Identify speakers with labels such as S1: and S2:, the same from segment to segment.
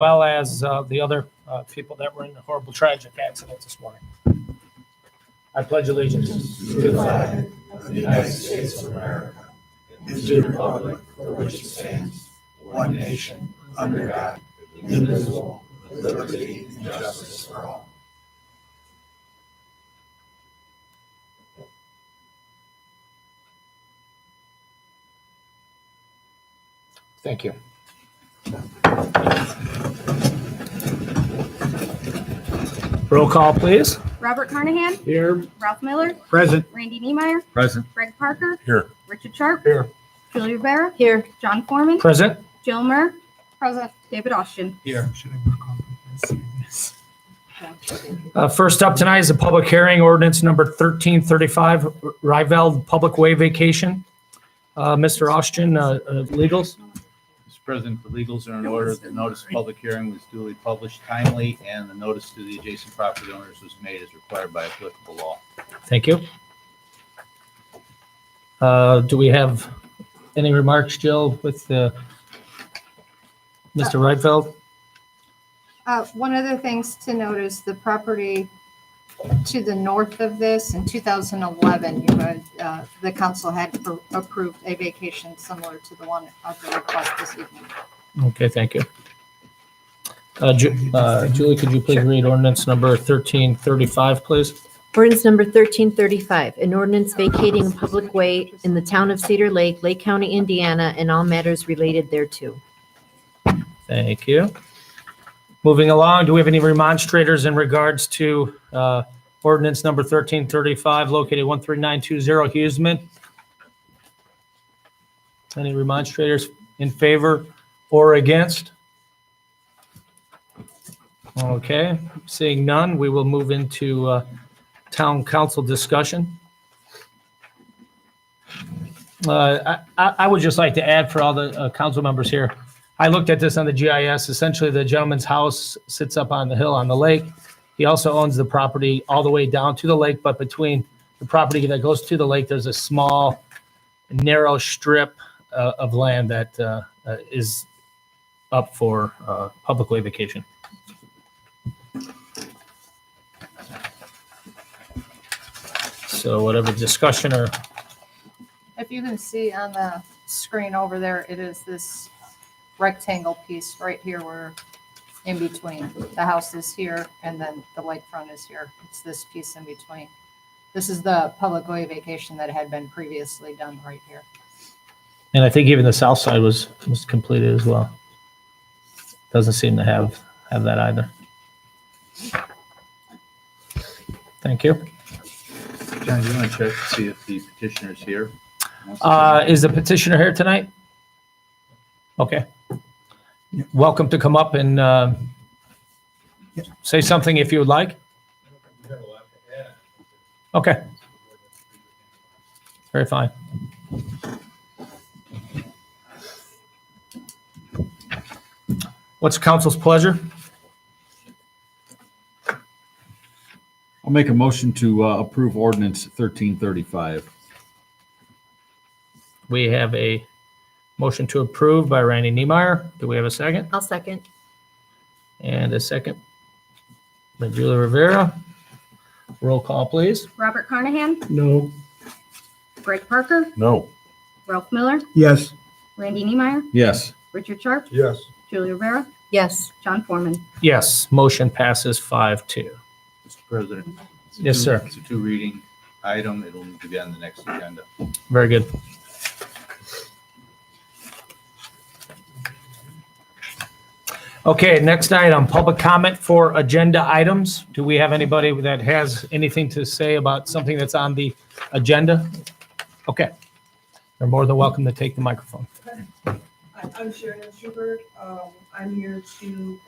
S1: well as the other people that were in the horrible tragic accident this morning. I pledge allegiance
S2: to the flag of the United States of America and to the republic for which it stands, one nation, under God, indivisible, with liberty and justice for all.
S1: Thank you. Roll call, please.
S3: Robert Carnahan.
S1: Here.
S3: Ralph Miller.
S4: Present.
S3: Randy Niemeyer.
S4: Present.
S3: Greg Parker.
S4: Here.
S3: Richard Sharp.
S1: Here.
S3: Julie Rivera. Here. John Foreman.
S1: Present.
S3: Jill Murr. Present. David Austin.
S1: Here. First up tonight is a public hearing, ordinance number 1335, Riveld Public Way Vacation. Mr. Austin, legals.
S5: Mr. President, the legals are in order. The notice of public hearing was duly published timely, and the notice to the adjacent property owners was made as required by applicable law.
S1: Thank you. Do we have any remarks, Jill, with Mr. Riveld?
S6: One of the things to note is the property to the north of this in 2011, the council had approved a vacation similar to the one of the request this evening.
S1: Okay, thank you. Julie, could you please read ordinance number 1335, please?
S7: Ordinance number 1335, an ordinance vacating a public way in the town of Cedar Lake, Lake County, Indiana, and all matters related thereto.
S1: Thank you. Moving along, do we have any remonstrators in regards to ordinance number 1335 located 13920 Huseman? Any remonstrators in favor or against? Okay, seeing none, we will move into town council discussion. I would just like to add for all the council members here, I looked at this on the GIS. Essentially, the gentleman's house sits up on the hill on the lake. He also owns the property all the way down to the lake, but between the property that goes to the lake, there's a small, narrow strip of land that is up for public way vacation. So whatever discussion or...
S6: If you can see on the screen over there, it is this rectangle piece right here where in between the house is here and then the lakefront is here. It's this piece in between. This is the public way vacation that had been previously done right here.
S1: And I think even the south side was completed as well. Doesn't seem to have that either. Thank you.
S5: John, do you want to check to see if the petitioner is here?
S1: Is the petitioner here tonight? Okay. Welcome to come up and say something if you would like. Okay. Very fine. What's council's pleasure?
S4: I'll make a motion to approve ordinance 1335.
S1: We have a motion to approve by Randy Niemeyer. Do we have a second?
S7: I'll second.
S1: And a second by Julie Rivera. Roll call, please.
S3: Robert Carnahan.
S4: No.
S3: Greg Parker.
S4: No.
S3: Ralph Miller.
S4: Yes.
S3: Randy Niemeyer.
S4: Yes.
S3: Richard Sharp.
S4: Yes.
S3: Julie Rivera.
S7: Yes.
S3: John Foreman.
S1: Yes, motion passes 5-2.
S5: Mr. President? it's a
S1: Yes, sir.
S5: It's a two-reading item. It'll need to be on the next agenda.
S1: Very good. Okay, next item, public comment for agenda items. Do we have anybody that has anything to say about something that's on the agenda? Okay. You're more than welcome to take the microphone.
S8: I'm Sharon Schubert. I'm here to,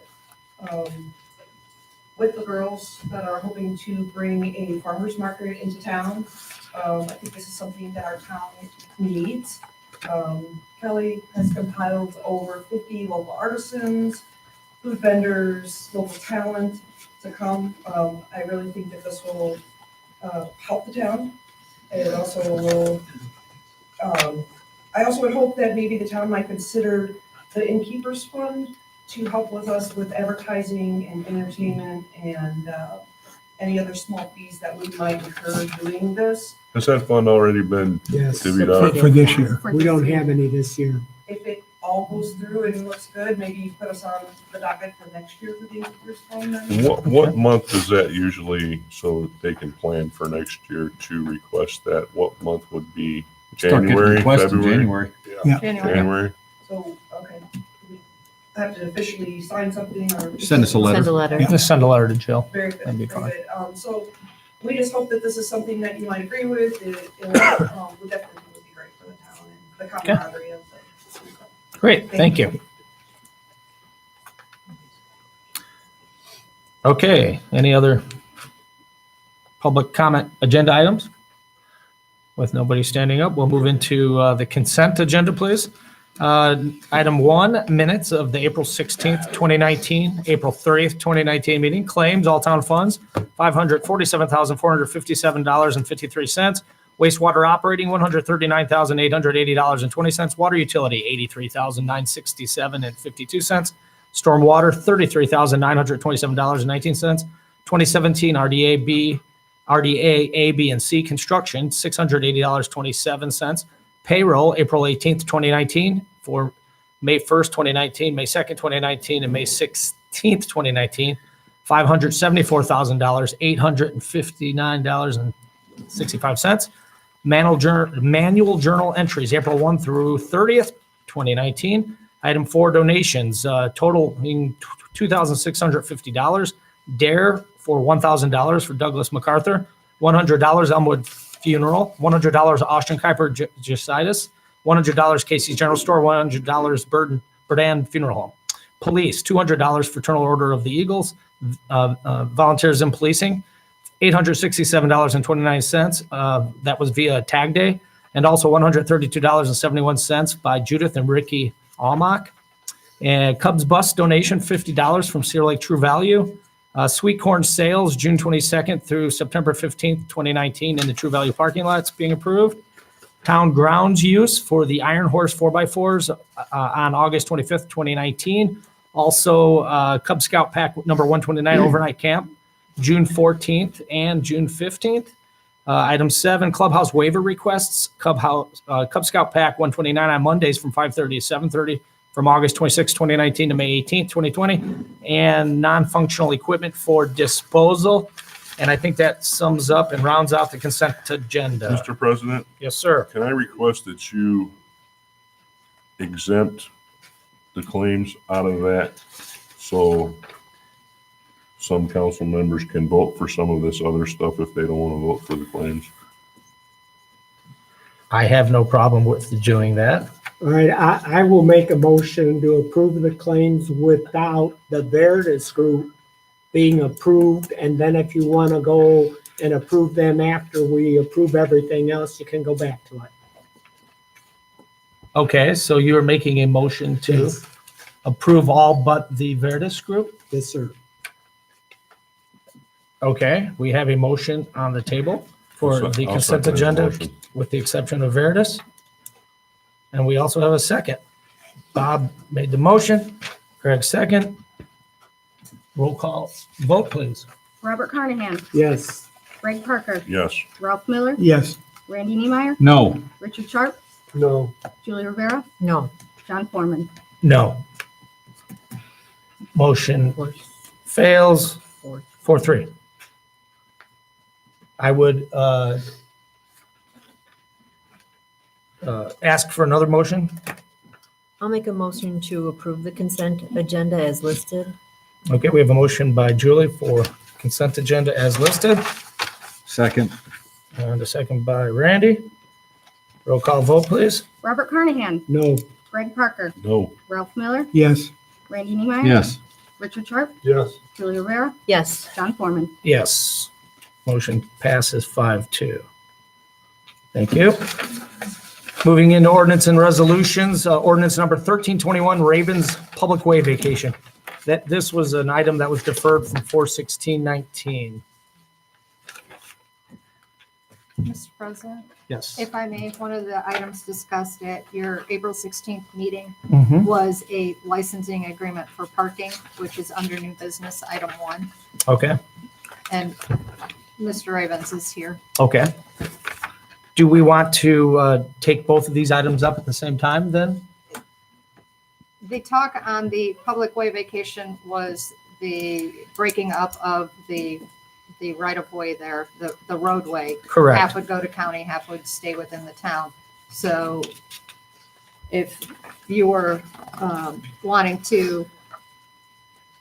S8: with the girls that are hoping to bring a farmer's market into town. I think this is something that our town needs. Kelly has compiled over 50 local artisans, food vendors, local talent to come. I really think that this will help the town. It also will, I also would hope that maybe the town might consider the innkeepers fund to help with us with advertising and entertainment and any other small fees that we might incur doing this.
S2: Has that fund already been
S9: Yes,
S2: divvied out?
S9: for this year.
S3: For
S9: We
S3: this
S9: don't
S3: year.
S9: have any this year.
S8: If it all goes through and looks good, maybe put us on the docket for next year for the year's fund then.
S2: What month is that usually, so they can plan for next year to request that? What month would be
S4: Start getting
S2: January,
S4: requests in
S2: February?
S4: January.
S6: January.
S2: January?
S8: So, okay. Do we have to officially sign something or?
S4: Send us a letter.
S7: Send a letter.
S1: Just send a letter to Jill.
S8: Very good,
S1: That'd be
S8: very
S1: fine.
S8: good. So we just hope that this is something that you might agree with. It would definitely would be great for the town and the camaraderie of the.
S1: Great, thank you. Okay, any other public comment agenda items? With nobody standing up, we'll move into the consent agenda, please. Item 1, minutes of the April 16th, 2019, April 30th, 2019 meeting. Claims, all town funds, $547,457.53. Wastewater operating, $139,880.20. Water utility, $83,967.52. Stormwater, $33,927.19. 2017 RDA, A, B, and C construction, $680.27. Payroll, April 18th, 2019, for May 1st, 2019, May 2nd, 2019, and May 16th, 2019, $574,000, $859.65. Manual journal entries, April 1 through 30th, 2019. Item 4, donations, totaling $2,650. DARE for $1,000 for Douglas MacArthur, $100 Elmwood Funeral, $100 Austin Kuiper Jositis, $100 Casey's General Store, $100 Burdan Funeral Home. Police, $200 Fraternal Order of the Eagles, Volunteers in Policing, $867.29. That was via Tag Day, and also $132.71 by Judith and Ricky Almach. And Cubs bus donation, $50 from Cedar Lake True Value. Sweet corn sales, June 22nd through September 15th, 2019, in the True Value parking lots being approved. Town grounds use for the Iron Horse 4x4s on August 25th, 2019. Also, Cub Scout Pack number 129 overnight camp, June 14th and June 15th. Item 7, clubhouse waiver requests, Cub Scout Pack 129 on Mondays from 5:30 to 7:30 from August 26, 2019 to May 18, 2020, and non-functional equipment for disposal. And I think that sums up and rounds out the consent agenda.
S2: Mr. President,
S1: Yes, sir.
S2: can I request that you exempt the claims out of that so some council members can vote for some of this other stuff if they don't want to vote for the claims?
S1: I have no problem with doing that.
S9: All right, I will make a motion to approve the claims without the Veritas Group being approved. And then if you want to go and approve them after we approve everything else, you can go back to it.
S1: Okay, so you're making a motion to
S9: Yes.
S1: approve all but the Veritas Group?
S9: Yes, sir.
S1: Okay, we have a motion on the table for
S2: I'll
S1: the
S2: second
S1: consent
S2: his
S1: agenda,
S2: motion.
S1: with the exception of Veritas. And we also have a second. Bob made the motion, Greg second. Roll call, vote please.
S3: Robert Carnahan,
S9: Yes.
S3: Greg Parker,
S2: Yes.
S3: Ralph Miller,
S9: Yes.
S3: Randy Niemeyer,
S4: No.
S3: Richard Sharp,
S9: No.
S3: Julie Rivera,
S7: No.
S3: John Foreman.
S1: No. Motion fails 4-3. I would ask for another motion.
S7: I'll make a motion to approve the consent agenda as listed.
S1: Okay, we have a motion by Julie for consent agenda as listed,
S4: Second.
S1: and a second by Randy. Roll call vote, please.
S3: Robert Carnahan,
S9: No.
S3: Greg Parker,
S2: No.
S3: Ralph Miller,
S9: Yes.
S3: Randy Niemeyer.
S4: Yes.
S3: Richard Sharp,
S2: Yes.
S3: Julie Rivera,
S7: Yes.
S3: John Foreman.
S1: Yes. Motion passes 5-2. Thank you. Moving into ordinance and resolutions, ordinance number 1321, Ravens Public Way Vacation. This was an item that was deferred from 4/16/19.
S6: Mr. President,
S1: Yes.
S6: if I may, one of the items discussed at your April 16th meeting
S1: Mhm.
S6: was a licensing agreement for parking, which is under new business, item 1.
S1: Okay,
S6: And Mr. Ravens is here.
S1: okay. Do we want to take both of these items up at the same time then?
S6: The talk on the public way vacation was the breaking up of the right of way there, the roadway.
S1: Correct.
S6: Half would go to county, half would stay within the town. So if you were wanting to,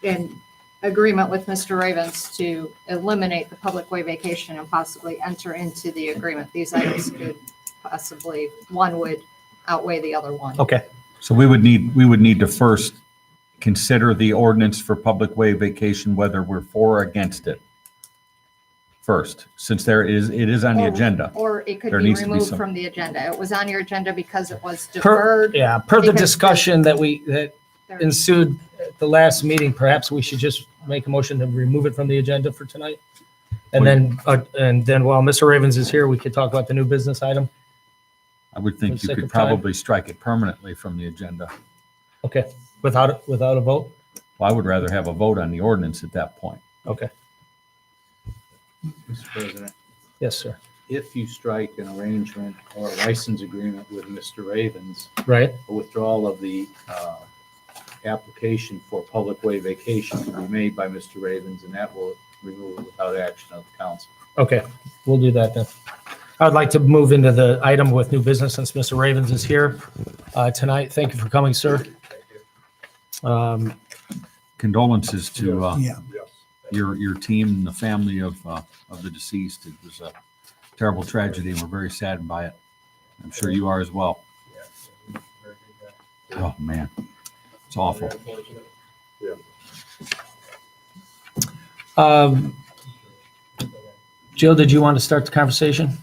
S6: in agreement with Mr. Ravens, to eliminate the public way vacation and possibly enter into the agreement, these items could possibly, one would outweigh the other one.
S1: Okay,
S4: So we would need to first consider the ordinance for public way vacation, whether we're for or against it. First, since it is on the agenda.
S6: Or it could
S4: There
S6: be
S4: needs to be
S6: removed
S4: some-
S6: from the agenda. It was on your agenda because it was
S1: per,
S6: deferred.
S1: yeah, per the
S6: because
S1: discussion that
S6: There-
S1: ensued at the last meeting, perhaps we should just make a motion to remove it from the agenda for tonight. And then while Mr. Ravens is here, we could talk about the new business item.
S4: I would
S1: For
S4: think
S1: the
S4: you
S1: sake
S4: could
S1: of time.
S4: probably strike it permanently from the agenda.
S1: Okay, without a vote?
S4: Well, I would rather have a vote on the ordinance at that point.
S1: Okay,
S5: Mr. President,
S1: yes, sir.
S5: if you strike an arrangement or a license agreement with Mr. Ravens,
S1: Right,
S5: a withdrawal of the application for public way vacation can be made by Mr. Ravens, and that will remove it without action of the council.
S1: okay, we'll do that then. I'd like to move into the item with new business since Mr. Ravens is here tonight. Thank you for coming, sir.
S4: Condolences to
S2: Yeah.
S4: your team and the family of the deceased. It was a terrible tragedy, and we're very saddened by it. I'm sure you are as well. Oh, man. It's awful.
S1: Jill, did you want to start the conversation?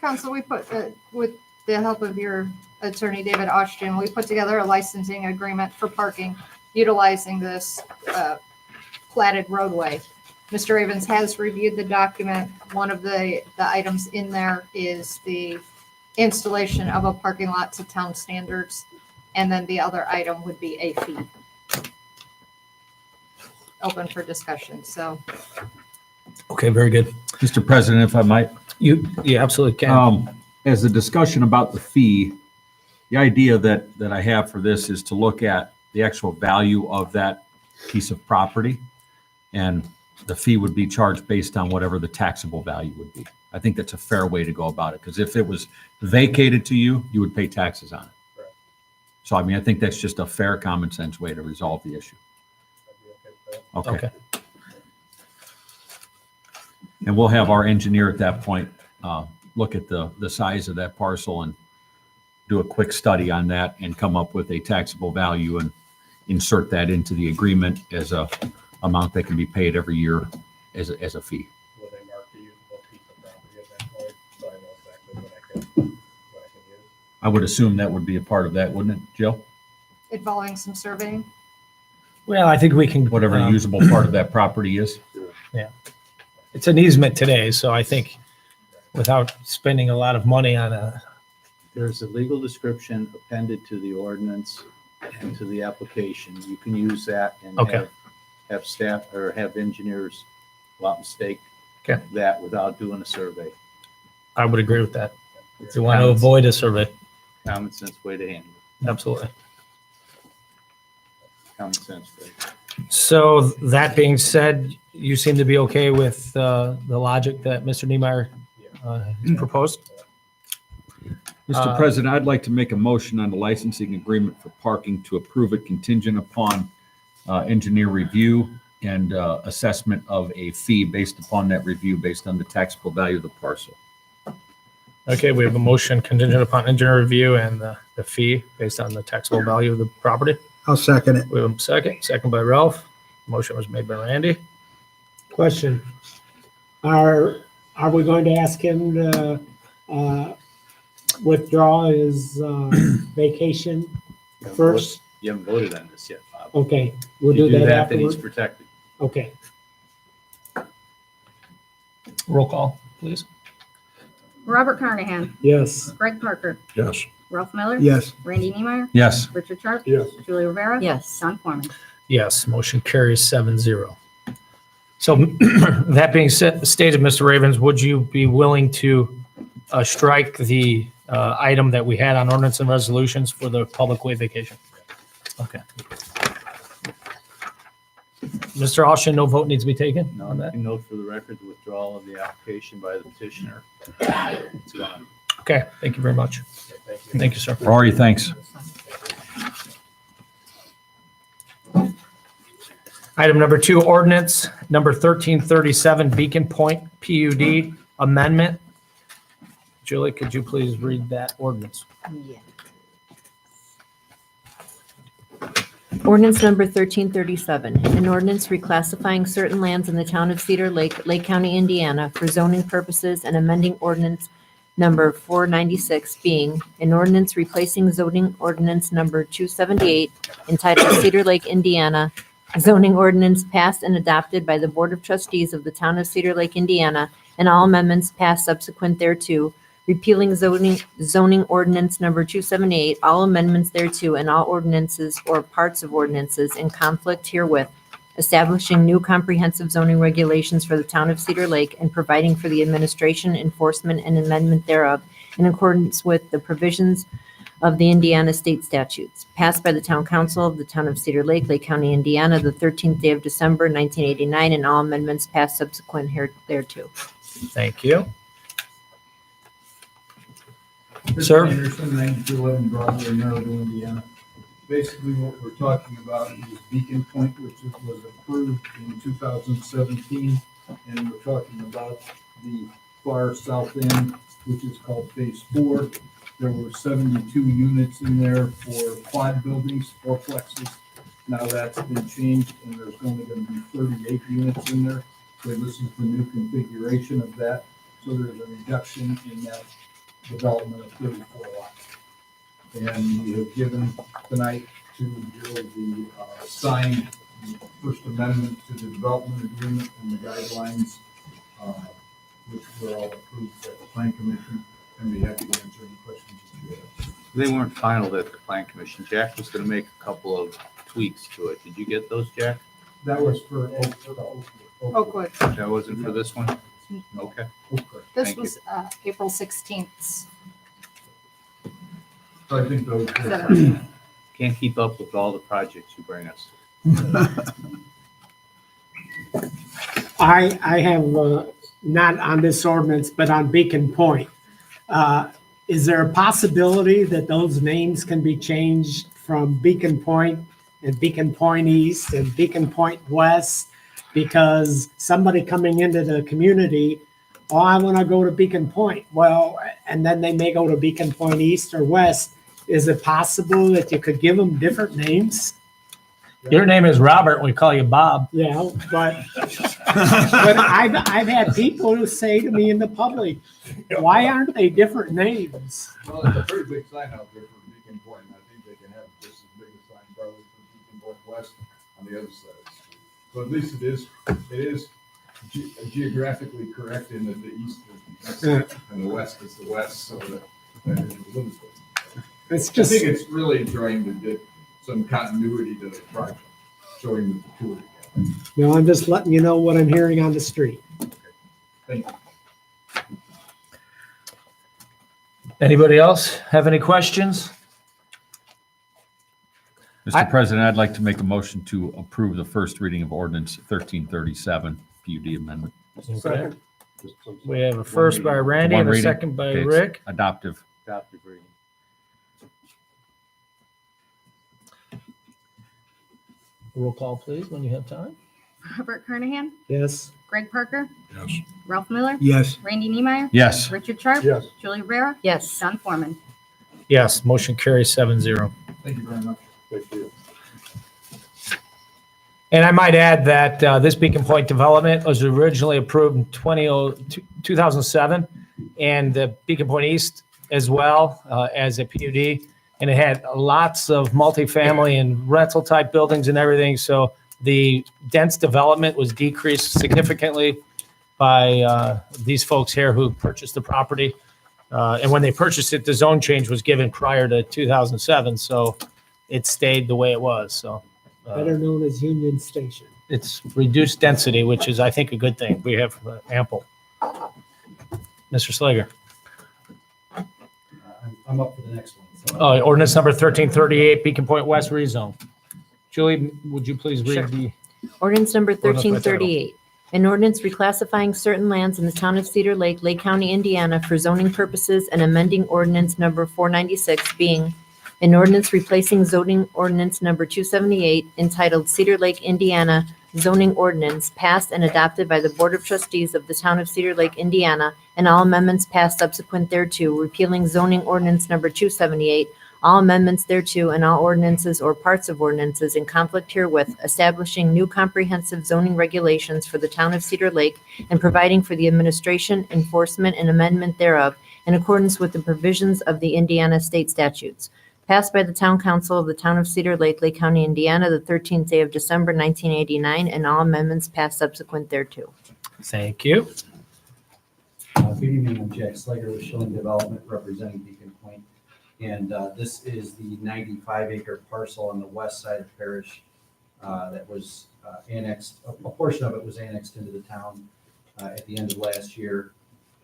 S6: Council, we put, with the help of your attorney, David Austin, we put together a licensing agreement for parking utilizing this platted roadway. Mr. Ravens has reviewed the document. One of the items in there is the installation of a parking lot to town standards. And then the other item would be a fee. Open for discussion, so.
S1: Okay, very good.
S4: Mr. President, if I might,
S1: You absolutely can.
S4: as a discussion about the fee, the idea that I have for this is to look at the actual value of that piece of property, and the fee would be charged based on whatever the taxable value would be. I think that's a fair way to go about it, because if it was vacated to you, you would pay taxes on it. So, I mean, I think that's just a fair, common sense way to resolve the issue. Okay.
S1: Okay,
S4: And we'll have our engineer at that point look at the size of that parcel and do a quick study on that and come up with a taxable value and insert that into the agreement as a amount that can be paid every year as a fee.
S10: Will they mark the usable piece of property at that point, so I know exactly what I can use?
S4: I would assume that would be a part of that, wouldn't it, Jill?
S6: Involving some surveying.
S1: well, I think we can.
S4: Whatever the usable part of that property is.
S1: It's an easement today, so I think without spending a lot of money on a,
S5: There's a legal description appended to the ordinance and to the application. You can use that and
S1: Okay.
S5: have staff or have engineers go out and stake
S1: Okay.
S5: that without doing a survey.
S1: I would agree with that. If you want to avoid a survey,
S5: Common sense way to handle it.
S1: absolutely.
S5: Common sense way.
S1: So that being said, you seem to be okay with the logic that Mr. Niemeyer has proposed?
S4: Mr. President, I'd like to make a motion on the licensing agreement for parking to approve it contingent upon engineer review and assessment of a fee based upon that review, based on the taxable value of the parcel.
S1: Okay, we have a motion contingent upon engineer review and the fee based on the taxable value of the property.
S2: I'll second it.
S1: We have a second by Ralph. Motion was made by Randy.
S9: Question. Are we going to ask him to withdraw his vacation first?
S5: You haven't voted on this yet, Bob.
S9: Okay, we'll
S5: You
S9: do that
S5: then he's
S9: afterward.
S5: protected.
S9: Okay,
S1: Roll call, please.
S3: Robert Carnahan,
S9: Yes.
S3: Greg Parker,
S2: Yes.
S3: Ralph Miller.
S2: Yes.
S3: Randy Niemeyer,
S4: Yes.
S3: Richard Sharp,
S2: Yes.
S3: Julie Rivera.
S7: Yes.
S3: Don Foreman.
S1: Yes, motion carries 7-0. So that being stated, Mr. Ravens, would you be willing to strike the item that we had on ordinance and resolutions for the public way vacation? Okay. Mr. Austin, no vote needs to be taken on that?
S5: Note for the record, the withdrawal of the application by the petitioner. It's gone.
S1: Okay, thank you very much. Thank you, sir.
S4: Rory, thanks.
S1: Item number 2, ordinance number 1337, Beacon Point PUD amendment. Julie, could you please read that ordinance?
S7: Ordinance number 1337, an ordinance reclassifying certain lands in the town of Cedar Lake, Lake County, Indiana for zoning purposes and amending ordinance number 496 being an ordinance replacing zoning ordinance number 278 entitled Cedar Lake, Indiana, zoning ordinance passed and adopted by the Board of Trustees of the town of Cedar Lake, Indiana, and all amendments passed subsequent thereto, repealing zoning ordinance number 278, all amendments thereto, and all ordinances or parts of ordinances in conflict herewith, establishing new comprehensive zoning regulations for the town of Cedar Lake and providing for the administration, enforcement, and amendment thereof in accordance with the provisions of the Indiana state statutes, passed by the town council of the town of Cedar Lake, Lake County, Indiana, the 13th day of December, 1989, and all amendments passed subsequent thereto.
S1: Thank you.
S11: Chris
S1: Sir?
S11: Anderson, 9211 Broadway, Maryville, Indiana. Basically, what we're talking about is Beacon Point, which was approved in 2017. And we're talking about the far south end, which is called Phase 4. There were 72 units in there for quad buildings, fourplexes. Now that's been changed, and there's only going to be 38 units in there. So this is the new configuration of that. So there's a reduction in that development of 34 lots. And we have given tonight to Jill the signed First Amendment to the development agreement and the guidelines, which were all approved at the Plan Commission, and be happy to answer any questions that you have.
S5: They weren't final at the plan commission. Jack was going to make a couple of tweaks to it. Did you get those, Jack?
S11: That was for
S6: Oakwood.
S5: That wasn't for this one? Okay.
S6: This
S5: Thank you.
S6: was April 16th.
S11: So I think those.
S5: Can't keep up with all the projects you bring us.
S9: I have, not on this ordinance, but on Beacon Point. Is there a possibility that those names can be changed from Beacon Point and Beacon Point East and Beacon Point West? Because somebody coming into the community, oh, I want to go to Beacon Point. Well, and then they may go to Beacon Point East or West. Is it possible that you could give them different names?
S1: Your name is Robert, we call you Bob.
S9: Yeah, but I've had people who say to me in the public, why aren't they different names?
S11: Well, it's a pretty big sign out there for Beacon Point, and I think they can have just as big a sign probably for Beacon Point West on the other side of the street. So at least it is geographically correct in that the east is the east and the west is the west, so that is a little bit.
S9: It's
S11: I
S9: just,
S11: think it's really trying to get some continuity to the project, showing that the two are together.
S9: you know, I'm just letting you know what I'm hearing on the street.
S11: Thank you.
S1: Anybody else have any questions?
S4: Mr. President, I'd like to make a motion to approve the first reading of ordinance 1337 PUD amendment.
S1: Okay. We have a first by Randy
S4: One
S1: and a
S4: reading.
S1: second by
S4: Okay, it's
S1: Rick.
S4: Adoptive.
S5: Adoptive reading.
S1: Roll call, please, when you have time.
S3: Robert Carnahan,
S9: Yes?
S3: Greg Parker,
S2: Yes.
S3: Ralph Miller,
S2: Yes.
S3: Randy Niemeyer,
S4: Yes.
S3: Richard Sharp,
S11: Yes.
S3: Julie Rivera,
S7: Yes.
S3: Don Foreman.
S1: Yes, motion carries 7-0.
S11: Thank you very much. Thank you.
S1: And I might add that this Beacon Point development was originally approved in 2007, and the Beacon Point East as well as a PUD. And it had lots of multifamily and rental type buildings and everything. So the dense development was decreased significantly by these folks here who purchased the property. And when they purchased it, the zone change was given prior to 2007, so it stayed the way it was. So
S9: Better known as Union Station.
S1: it's reduced density, which is, I think, a good thing. We have ample. Mr. Slager.
S10: I'm up for the next one. So.
S1: Ordinance number 1338, Beacon Point West rezone. Julie, would you please read
S7: Sure.
S1: the,
S7: Ordinance number
S1: Ordinance by title.
S7: 1338, an ordinance reclassifying certain lands in the town of Cedar Lake, Lake County, Indiana for zoning purposes and amending ordinance number 496 being an ordinance replacing zoning ordinance number 278 entitled Cedar Lake, Indiana zoning ordinance passed and adopted by the Board of Trustees of the town of Cedar Lake, Indiana, and all amendments passed subsequent thereto, repealing zoning ordinance number 278, all amendments thereto, and all ordinances or parts of ordinances in conflict herewith, establishing new comprehensive zoning regulations for the town of Cedar Lake, and providing for the administration, enforcement, and amendment thereof in accordance with the provisions of the Indiana state statutes. Passed by the Town Council of the Town of Cedar Lake, Lake County, Indiana, the 13th day of December, 1989, and all amendments passed subsequent thereto.
S1: thank you.
S10: Good evening, I'm Jack Slager with Schilling Development representing Beacon Point. And this is the 95-acre parcel on the west side of Parish that was annexed, a portion of it was annexed into the town at the end of last year.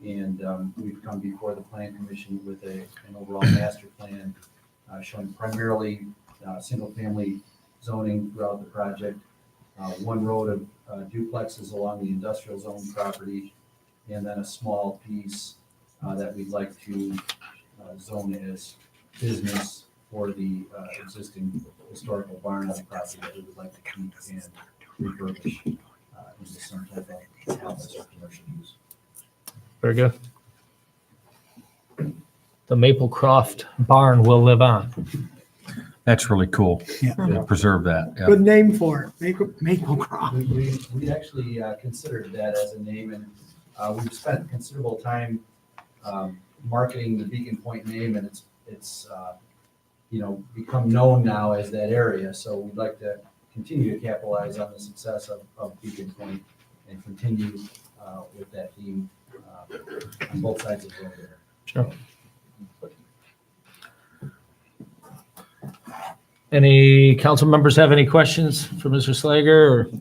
S10: And we've come before the Plan Commission with an overall master plan showing primarily single-family zoning throughout the project, one road of duplexes along the industrial zone property, and then a small piece that we'd like to zone as business for the existing historical barn on the property that we would like to keep and refurbish into some type of office or commercial use.
S1: Very good. The Maplecroft barn will live on.
S4: That's really cool.
S9: Yeah.
S4: To preserve that. Yeah.
S9: Good name for it, Maplecroft.
S10: We actually considered that as a name, and we've spent considerable time marketing the Beacon Point name, and it's become known now as that area. So we'd like to continue to capitalize on the success of Beacon Point and continue with that theme on both sides of the road there.
S1: Sure. Any council members have any questions for Mr. Slager or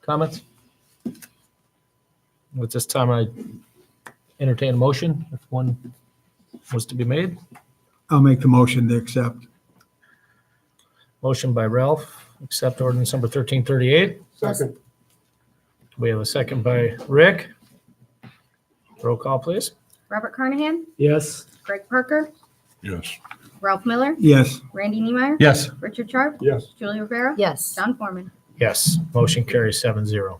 S1: comments? At this time, I entertain a motion if one was to be made.
S2: I'll make the motion to accept.
S1: Motion by Ralph, accept ordinance number 1338.
S9: Second.
S1: We have a second by Rick. Roll call, please.
S3: Robert Carnahan,
S9: Yes.
S3: Greg Parker,
S2: Yes.
S3: Ralph Miller,
S2: Yes.
S3: Randy Niemeyer,
S4: Yes.
S3: Richard Sharp,
S11: Yes.
S3: Julie Rivera,
S7: Yes.
S3: John Foreman.
S1: Yes, motion carries 7-0.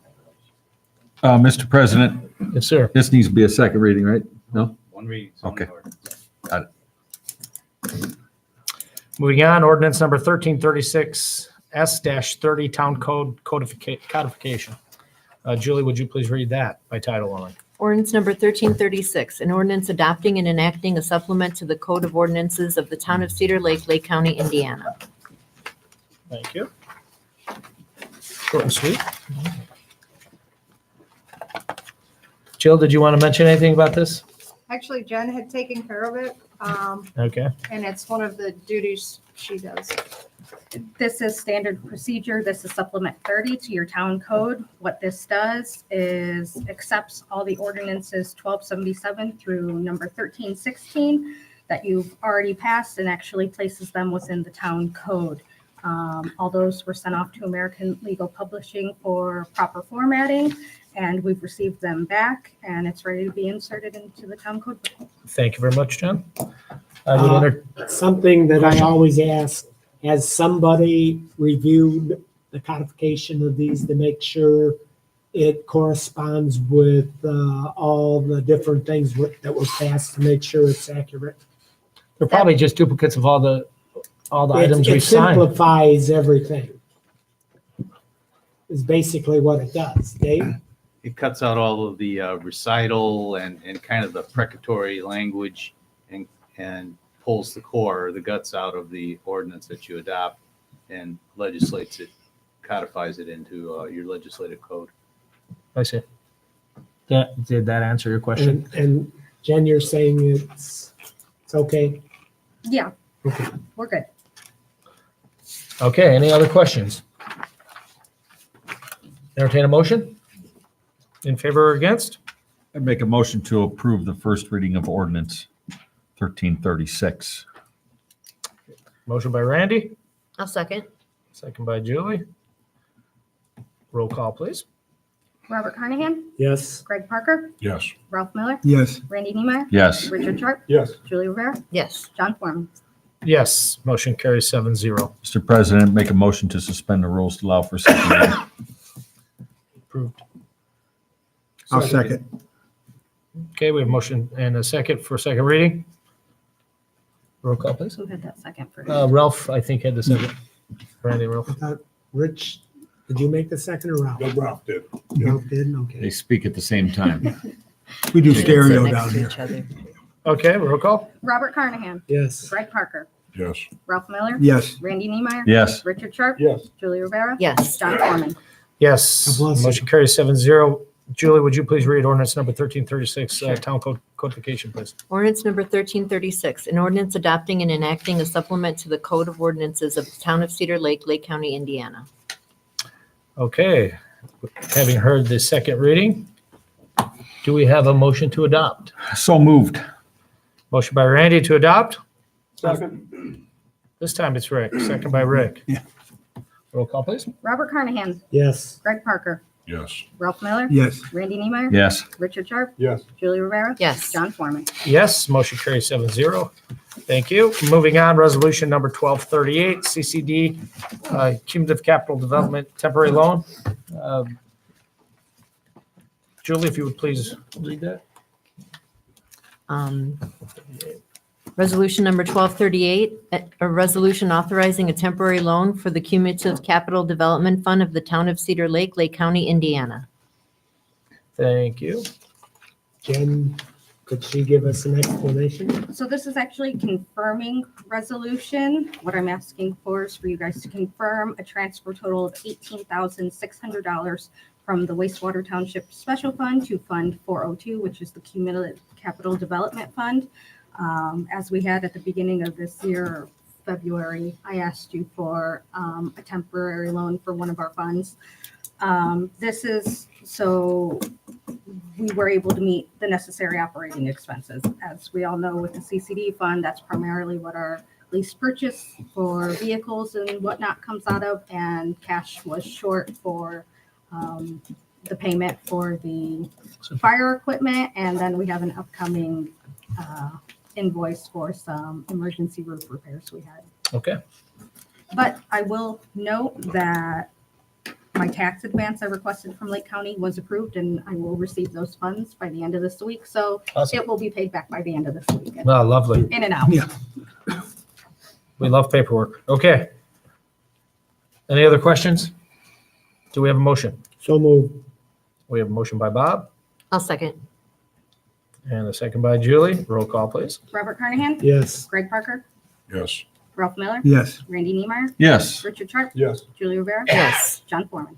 S4: Mr. President,
S1: Yes, sir.
S4: this needs to be a second reading, right? No?
S5: One reading.
S4: Okay.
S5: zoning ordinance.
S1: Moving on, ordinance number 1336 S-30 Town Code codification. Julie, would you please read that by title only?
S7: Ordinance number 1336, an ordinance adopting and enacting a supplement to the Code of Ordinances of the Town of Cedar Lake, Lake County, Indiana.
S1: Thank you. Short and sweet. Jill, did you want to mention anything about this?
S6: Actually, Jen had taken care of it,
S1: Okay,
S6: and it's one of the duties she does.
S3: This is standard procedure. This is supplement 30 to your town code. What this does is accepts all the ordinances 1277 through number 1316 that you've already passed and actually places them within the town code. All those were sent off to American Legal Publishing for proper formatting, and we've received them back, and it's ready to be inserted into the town code.
S1: thank you very much, John. I would
S9: Something that I always ask, has somebody reviewed the codification of these to make sure it corresponds with all the different things that were passed to make sure it's accurate?
S1: they're probably just duplicates of all the items
S9: It
S1: we've signed.
S9: simplifies everything. Is basically what it does. Dave?
S5: It cuts out all of the recital and kind of the precatory language and pulls the core, the guts out of the ordinance that you adopt and legislates it, codifies it into your legislative code.
S1: I see. Did that answer your question?
S9: And Jen, you're saying it's okay?
S3: Yeah, we're good.
S1: Okay, any other questions? Entertain a motion? In favor or against?
S4: I'd make a motion to approve the first reading of ordinance 1336.
S1: Motion by Randy,
S7: I'll second.
S1: second by Julie. Roll call, please.
S3: Robert Carnahan,
S9: Yes.
S3: Greg Parker,
S2: Yes.
S3: Ralph Miller,
S11: Yes.
S3: Randy Niemeyer,
S4: Yes.
S3: Richard Sharp,
S11: Yes.
S3: Julie Rivera,
S7: Yes.
S3: John Foreman.
S1: Yes, motion carries 7-0.
S4: Mr. President, make a motion to suspend the rules to allow for second reading.
S1: Approved.
S11: I'll second.
S1: Okay, we have motion and a second for second reading. Roll call, please.
S3: Who had that second for?
S1: Ralph, I think, had the second. Randy, Ralph.
S9: I thought, Rich, did you make the second or Ralph?
S2: No, Ralph did.
S9: Ralph did,
S4: They
S9: okay.
S4: speak at the same time.
S11: We do
S7: They can sit
S11: stereo
S7: next
S11: down
S7: to
S11: here.
S7: each other.
S1: Okay, roll call.
S3: Robert Carnahan,
S9: Yes.
S3: Greg Parker,
S2: Yes.
S3: Ralph Miller,
S11: Yes.
S3: Randy Niemeyer,
S4: Yes.
S3: Richard Sharp,
S11: Yes.
S3: Julie Rivera,
S7: Yes.
S3: John Foreman.
S1: Yes,
S9: God bless you.
S1: motion carries 7-0. Julie, would you please read ordinance number 1336,
S7: Sure.
S1: town code codification, please?
S7: Ordinance number 1336, an ordinance adopting and enacting a supplement to the Code of Ordinances of the Town of Cedar Lake, Lake County, Indiana.
S1: Okay, having heard the second reading, do we have a motion to adopt?
S4: So moved.
S1: Motion by Randy to adopt.
S11: Second.
S1: This time it's Rick, second by Rick.
S11: Yeah.
S1: Roll call, please.
S3: Robert Carnahan,
S9: Yes.
S3: Greg Parker,
S2: Yes.
S3: Ralph Miller,
S11: Yes.
S3: Randy Niemeyer,
S4: Yes.
S3: Richard Sharp,
S11: Yes.
S3: Julie Rivera,
S7: Yes.
S3: John Foreman.
S1: Yes, motion carries 7-0. Thank you. Moving on, resolution number 1238, CCD, Cumulative Capital Development Temporary Loan. Julie, if you would please read that.
S7: Resolution number 1238, a resolution authorizing a temporary loan for the Cumulative Capital Development Fund of the Town of Cedar Lake, Lake County, Indiana.
S1: Thank you.
S9: Jen, could she give us an explanation?
S3: So this is actually confirming resolution. What I'm asking for is for you guys to confirm a transfer total of $18,600 from the wastewater township special fund to Fund 402, which is the Cumulative Capital Development Fund. As we had at the beginning of this year, February, I asked you for a temporary loan for one of our funds. This is so we were able to meet the necessary operating expenses. As we all know, with the CCD fund, that's primarily what our lease purchase for vehicles and whatnot comes out of, and cash was short for the payment for the fire equipment, and then we have an upcoming invoice for some emergency roof repairs we had.
S1: Okay,
S3: But I will note that my tax advance I requested from Lake County was approved, and I will receive those funds by the end of this week. So
S1: awesome.
S3: it will be paid back by the end of this week,
S1: Well, lovely.
S3: in and out.
S11: Yeah.
S1: We love paperwork. Okay. Any other questions? Do we have a motion?
S9: So moved.
S1: We have a motion by Bob
S7: I'll second.
S1: and a second by Julie. Roll call, please.
S3: Robert Carnahan,
S9: Yes.
S3: Greg Parker,
S2: Yes.
S3: Ralph Miller,
S11: Yes.
S3: Randy Niemeyer,
S4: Yes.
S3: Richard Sharp,
S11: Yes.
S3: Julie Rivera,
S7: Yes.
S3: John Foreman.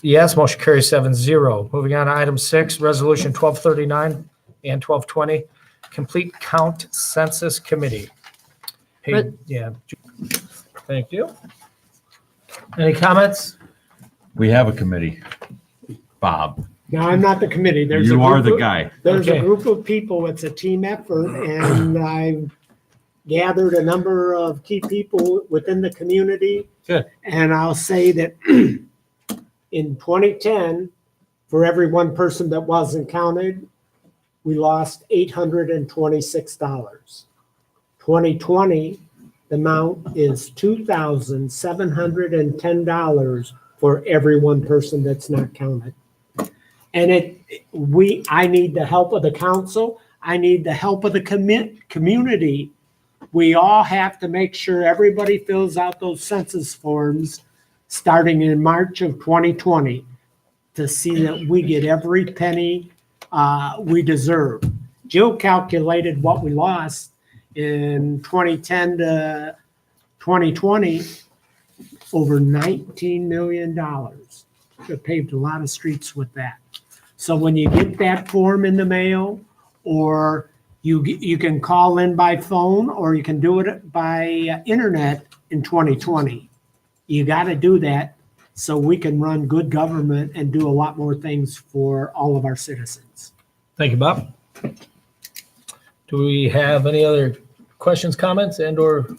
S1: Yes, motion carries 7-0. Moving on to item 6, resolution 1239 and 1220, complete count census committee. Paid, yeah. Thank you. Any comments?
S4: We have a committee. Bob,
S9: Now, I'm not the committee. There's a
S4: you are
S9: group
S4: the
S9: of-
S4: guy.
S9: There's
S1: Okay.
S9: a group of people. It's a team effort, and I've gathered a number of key people within the community.
S1: Good.
S9: And I'll say that in 2010, for every one person that wasn't counted, we lost $826. 2020, the amount is $2,710 for every one person that's not counted. And I need the help of the council. I need the help of the community. We all have to make sure everybody fills out those census forms starting in March of 2020 to see that we get every penny we deserve. Jill calculated what we lost in 2010 to 2020, over $19 million. Could have paved a lot of streets with that. So when you get that form in the mail, or you can call in by phone, or you can do it by internet in 2020. You got to do that so we can run good government and do a lot more things for all of our citizens.
S1: Thank you, Bob. Do we have any other questions, comments, and/or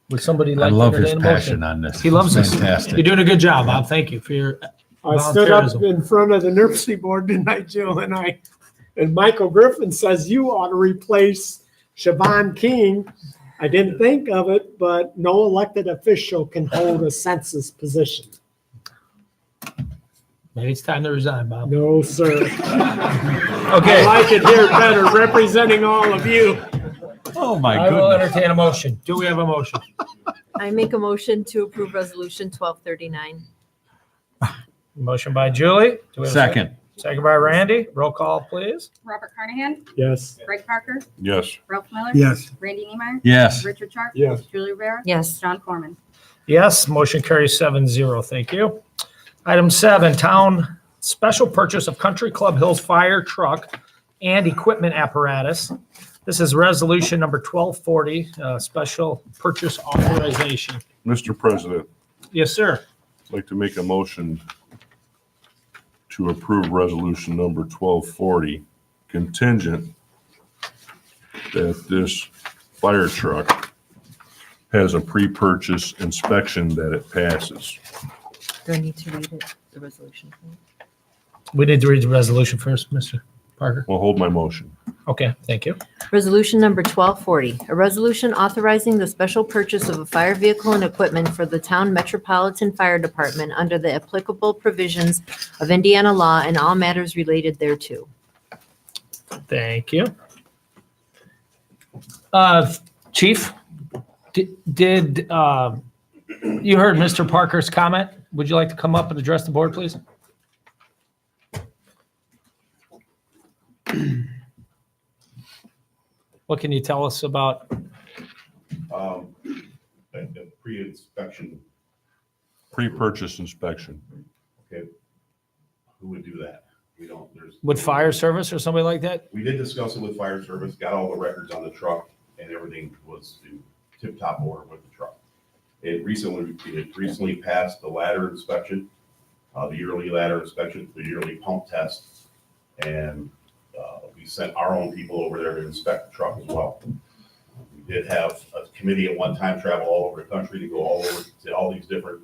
S1: would somebody
S4: I
S1: like to
S4: love his
S1: entertain a motion?
S4: passion on this.
S1: He loves
S4: It's
S1: this.
S4: fantastic.
S1: You're doing a good job, Bob. Thank you for your
S9: I stood up
S1: volunteerism.
S9: in front of the NERC board tonight, Jill, and Michael Griffin says you ought to replace Siobhan King. I didn't think of it, but no elected official can hold a census position.
S1: Maybe it's time to resign, Bob.
S9: No, sir. I
S1: Okay,
S9: like it here better, representing all of you.
S4: Oh, my
S1: I will
S4: goodness.
S1: entertain a motion. Do we have a motion?
S7: I make a motion to approve resolution 1239.
S1: Motion by Julie. Do we have a
S4: Second.
S1: Second by Randy. Roll call, please.
S3: Robert Carnahan,
S9: Yes.
S3: Greg Parker,
S11: Yes.
S3: Ralph Miller.
S11: Yes.
S3: Randy Neimeyer.
S4: Yes.
S3: Richard Sharp.
S11: Yes.
S3: Julie Rivera.
S7: Yes.
S3: John Corman.
S1: Yes, motion carries 7-0. Thank you. Item 7, town special purchase of Country Club Hills fire truck and equipment apparatus. This is resolution number 1240, special purchase authorization.
S12: Mr. President,
S1: Yes, sir.
S12: I'd like to make a motion to approve resolution number 1240 contingent that this fire truck has a pre-purchase inspection that it passes.
S7: Do I need to read it, the resolution?
S1: We need to read the resolution first, Mr. Parker.
S12: I'll hold my motion.
S1: Okay, thank you.
S7: Resolution number 1240, a resolution authorizing the special purchase of a fire vehicle and equipment for the town metropolitan fire department under the applicable provisions of Indiana law and all matters related thereto.
S1: Thank you. Chief, did you heard Mr. Parker's comment? Would you like to come up and address the board, please? What can you tell us about?
S13: The pre-inspection,
S12: Pre-purchase inspection.
S13: okay, who would do that? We don't, there's.
S1: Would fire service or somebody like that?
S13: We did discuss it with fire service, got all the records on the truck, and everything was in tip-top order with the truck. It recently passed the ladder inspection, the yearly ladder inspection, the yearly pump test, and we sent our own people over there to inspect the truck as well. We did have a committee at one time travel all over the country to go all over to all these different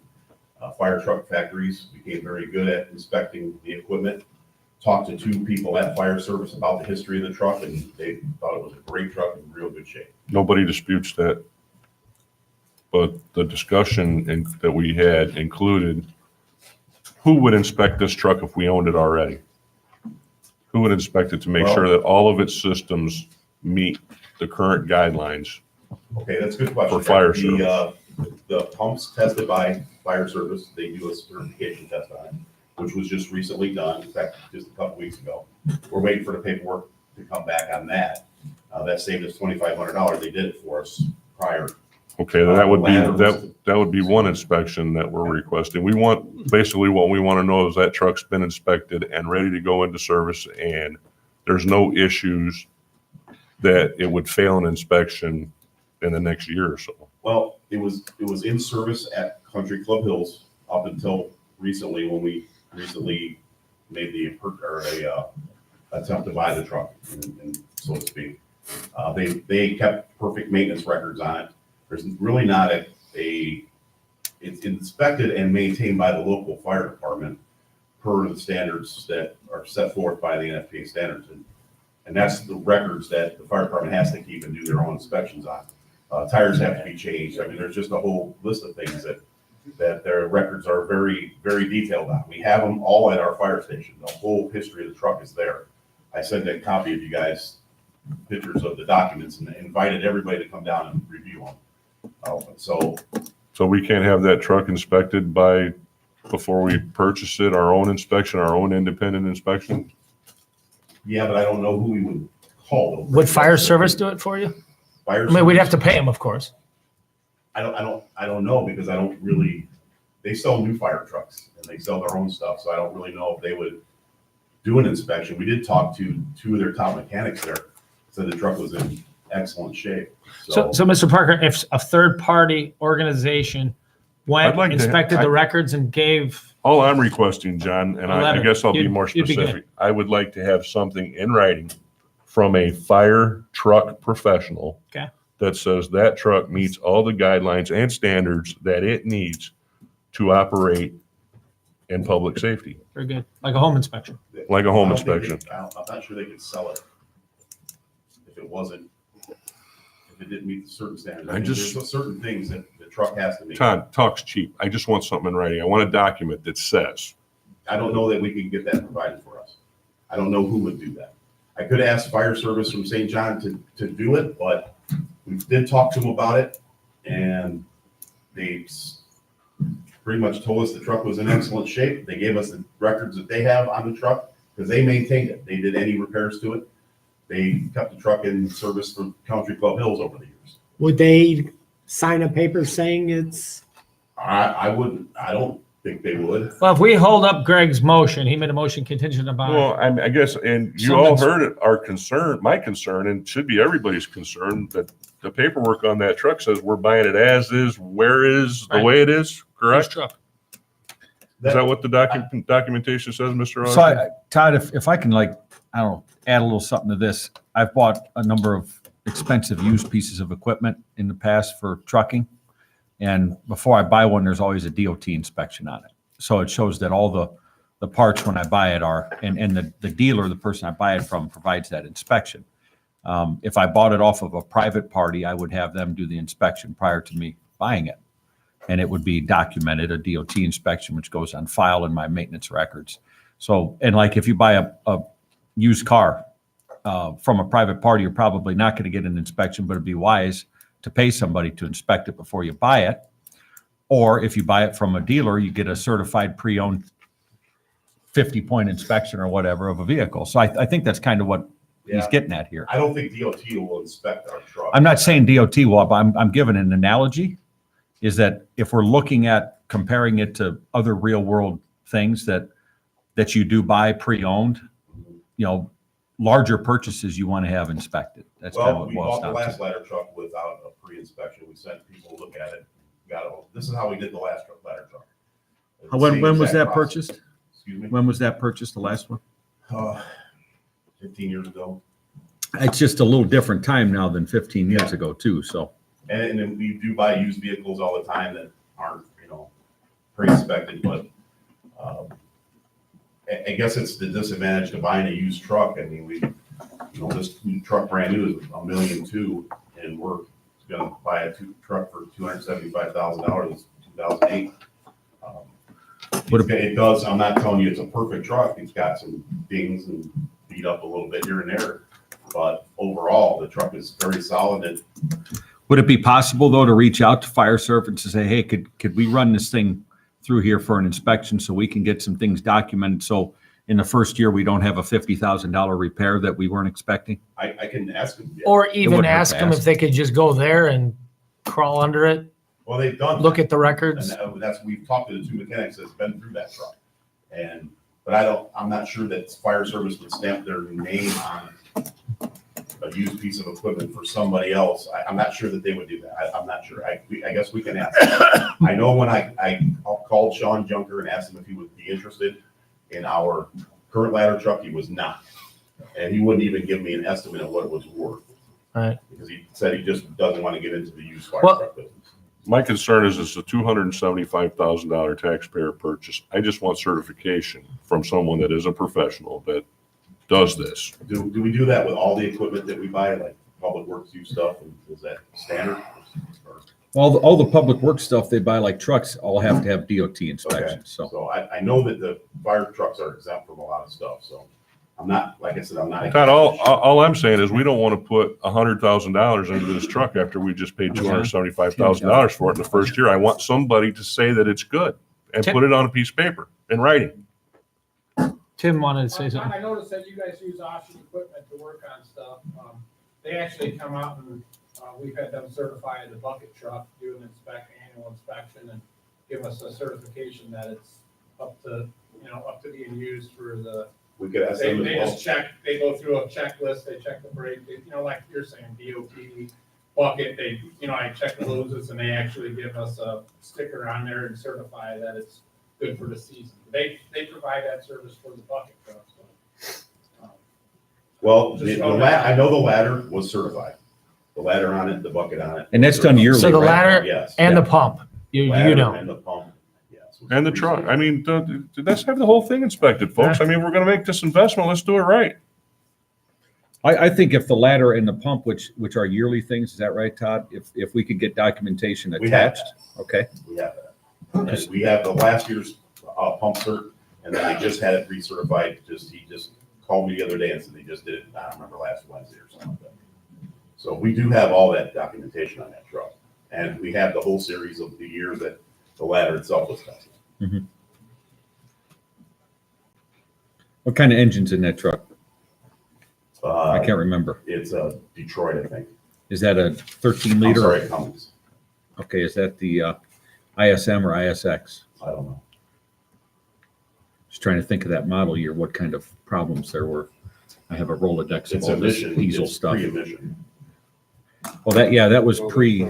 S13: fire truck factories. Became very good at inspecting the equipment. Talked to 2 people at fire service about the history of the truck, and they thought it was a great truck in real good shape.
S12: Nobody disputes that. But the discussion that we had included, who would inspect this truck if we owned it already? Who would inspect it to make sure that all of its systems meet the current guidelines?
S13: Okay, that's a good question.
S12: For fire service.
S13: The pumps tested by fire service, they do a certification test on it, which was just recently done, in fact, just a couple weeks ago. We're waiting for the paperwork to come back on that. That saved us $2,500. They did it for us prior.
S12: Okay, that would be one inspection that we're requesting. We want, basically what we want to know is that truck's been inspected and ready to go into service, and there's no issues that it would fail an inspection in the next year or so.
S13: Well, it was in service at Country Club Hills up until recently, when we recently made the attempt to buy the truck, and so to speak. They kept perfect maintenance records on it. There's really not it's inspected and maintained by the local fire department per the standards that are set forth by the NFPA standards. And that's the records that the fire department has to keep and do their own inspections on. Tires have to be changed. I mean, there's just a whole list of things that their records are very, very detailed on. We have them all at our fire station. The whole history of the truck is there. I sent a copy of you guys pictures of the documents and invited everybody to come down and review them.
S12: So we can't have that truck inspected before we purchase it, our own inspection, our own independent inspection?
S13: Yeah, but I don't know who we would call.
S1: Would fire service do it for you?
S13: Fire
S1: I mean, we'd
S13: service?
S1: have to pay them, of course.
S13: I don't know, because I don't really, they sell new fire trucks and they sell their own stuff, so I don't really know if they would do an inspection. We did talk to two of their top mechanics there, said the truck was in excellent shape.
S1: So, Mr. Parker, if a third-party organization went,
S12: I'd like to-
S1: inspected the records and gave,
S12: All I'm requesting, John, and
S1: A
S12: I
S1: letter.
S12: guess I'll be
S1: You'd-
S12: more
S1: you'd be good.
S12: specific, I would like to have something in writing from a fire truck professional.
S1: Okay.
S12: That says that truck meets all the guidelines and standards that it needs to operate in public safety,
S1: very good, like a home inspection.
S12: like a
S13: I
S12: home
S13: don't think they-
S12: inspection.
S13: I'm not sure they could sell it if it wasn't, if it didn't meet certain standards.
S12: I
S13: mean,
S12: just-
S13: there's certain things that the truck has to meet.
S12: Todd, talk's cheap. I just want something in writing. I want a document that says,
S13: I don't know that we can get that provided for us. I don't know who would do that. I could ask fire service from St. John to do it, but we did talk to them about it, and they pretty much told us the truck was in excellent shape. They gave us the records that they have on the truck, because they maintained it. They did any repairs to it. They kept the truck in service for Country Club Hills over the years.
S9: Would they sign a paper saying it's,
S13: I don't think they would.
S1: Well, if we hold up Greg's motion, he made a motion contingent
S12: well,
S1: upon,
S12: I guess, and you all
S1: Someone's-
S12: heard it, our concern, my concern, and should be everybody's concern, that the paperwork on that truck says we're buying it as is, where is, the
S1: Right.
S12: way it is,
S1: his
S12: correct?
S1: truck.
S12: Is that what the documentation says, Mr.
S4: So
S12: Osborne?
S4: Todd, if I can I don't know, add a little something to this. I've bought a number of expensive used pieces of equipment in the past for trucking. And before I buy one, there's always a DOT inspection on it. So it shows that all the parts when I buy it are, and the dealer, the person I buy it from, provides that inspection. If I bought it off of a private party, I would have them do the inspection prior to me buying it. And it would be documented, a DOT inspection, which goes on file in my maintenance records. So, and like if you buy a used car from a private party, you're probably not going to get an inspection, but it'd be wise to pay somebody to inspect it before you buy it. Or if you buy it from a dealer, you get a certified pre-owned 50-point inspection or whatever of a vehicle. So I think that's kind of what he's
S13: Yeah.
S4: getting at here.
S13: I don't think DOT will inspect our truck.
S4: I'm not saying DOT will, but I'm giving an analogy, is that if we're looking at comparing it to other real world things that you do buy pre-owned, larger purchases you want to have inspected. That's kind of
S13: Well,
S4: what
S13: we
S4: it boils
S13: bought the
S4: down
S13: last
S4: to.
S13: ladder truck without a pre-inspection. We sent people to look at it. This is how we did the last ladder truck. The
S4: When
S13: same
S4: was
S13: exact
S4: that
S13: process.
S4: purchased?
S13: Excuse me?
S4: When was that purchased, the last one?
S13: 15 years ago.
S4: It's just a little different time now than 15 years
S13: Yeah.
S4: ago too, so.
S13: And then we do buy used vehicles all the time that aren't, pre-inspected, but I guess it's the disadvantage to buying a used truck. I mean, this new truck brand new is $1.2 million, and we're gonna buy a truck for $275,000. It's 2008. It does, I'm not telling you it's a perfect truck. It's got some dings and beat up a little bit here and there, but overall, the truck is very solid. And
S4: Would it be possible though to reach out to fire service and say, hey, could we run this thing through here for an inspection so we can get some things documented? So in the first year, we don't have a $50,000 repair that we weren't expecting?
S13: I can ask them. yeah.
S1: Or even
S4: wouldn't hurt
S1: ask
S4: to
S1: them
S4: ask.
S1: if they could just go there and crawl under it,
S13: Well, they've done.
S1: look
S13: that.
S1: at the records.
S13: And we've talked to the two mechanics that's been through that truck. But I'm not sure that fire service would stamp their name on a used piece of equipment for somebody else. I'm not sure that they would do that. I'm not sure. I guess we can ask. I know when I called Sean Junker and asked him if he would be interested in our current ladder truck, he was not. And he wouldn't even give me an estimate of what it was worth.
S1: Right.
S13: Because he said he just doesn't want to get into the used fire
S1: Well-
S13: truck business.
S12: My concern is it's a $275,000 taxpayer purchase. I just want certification from someone that is a professional that does this.
S13: Do we do that with all the equipment that we buy, like public works use stuff? And is that standard? Or-
S4: All the public work stuff they buy, like trucks, all have to have DOT inspections, so.
S13: So I know that the fire trucks are exempt from a lot of stuff, so I'm not, like I said, I'm not.
S12: Todd, all I'm saying is we don't want to put $100,000 into this truck after we just paid $275,000 for it in the first year. I want somebody to say that it's good and put it on a piece of paper in writing.
S1: Tim wanted to say something.
S14: I noticed that you guys use Osh's equipment to work on stuff. They actually come out and, we've had them certify the bucket truck, do an annual inspection and give us a certification that it's up to being used for the
S13: We could ask
S14: They,
S13: them as
S14: they
S13: well.
S14: just check, they go through a checklist, they check the brake, like you're saying, DOT, bucket, I check the hoses and they actually give us a sticker on there and certify that it's good for the season. They provide that service for the bucket truck, so.
S13: Well,
S14: Just
S13: the
S14: go
S13: I know the ladder was certified. The ladder on it, the bucket on it.
S4: And that's done yearly,
S1: So the
S4: right?
S1: ladder
S13: Yes.
S1: and the
S13: Yeah.
S1: pump, you
S13: Ladder
S1: know.
S13: And the pump, yes.
S12: And the truck. I mean, let's have the whole thing inspected, folks. I mean, we're gonna make this investment. Let's do it right.
S4: I think if the ladder and the pump, which are yearly things, is that right, Todd? If we could get documentation
S13: We have
S4: attached, okay?
S13: We have that. And we have the last year's pump cert, and then they just had it recertified. He just called me the other day and said they just did it, I don't remember, last Wednesday or something like that. So we do have all that documentation on that truck. And we have the whole series of the years that the ladder itself was tested.
S4: What kind of engine's in that truck? I
S13: Uh,
S4: can't remember.
S13: It's a Detroit, I think.
S4: Is that a 13
S13: I'm
S4: liter?
S13: sorry, Cummins.
S4: Okay, is that the ISM or ISX?
S13: I don't know.
S4: Just trying to think of that model year, what kind of problems there were. I have a Rolodex of
S13: It's
S4: all this
S13: emission,
S4: diesel
S13: it's
S4: stuff.
S13: pre-emission.
S4: Oh, that was pre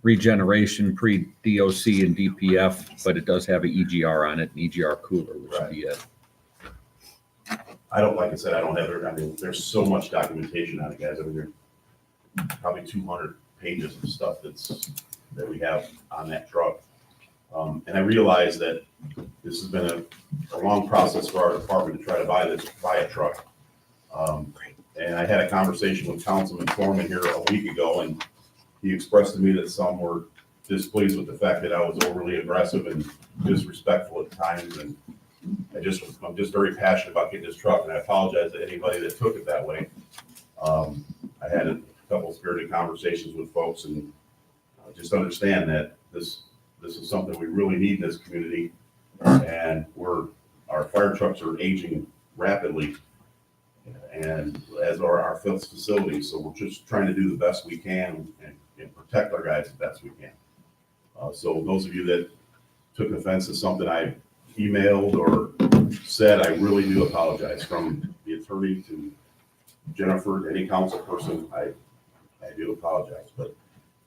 S4: regeneration, pre DOC and DPF, but it does have an EGR on it, an EGR cooler, which would be it.
S13: I don't, like I said, I don't have it. I mean, there's so much documentation on it, guys. I mean, there's probably 200 pages of stuff that we have on that truck. And I realize that this has been a long process for our department to try to buy a truck. And I had a conversation with Councilman Foreman here a week ago, and he expressed to me that some were displeased with the fact that I was overly aggressive and disrespectful at times. And I'm just very passionate about getting this truck, and I apologize to anybody that took it that way. I had a couple spirited conversations with folks, and just understand that this is something we really need in this community. And our fire trucks are aging rapidly, and as are our facilities. So we're just trying to do the best we can and protect our guys the best we can. So those of you that took offense to something I emailed or said, I really do apologize. From the attorney to Jennifer, any council person, I do apologize. But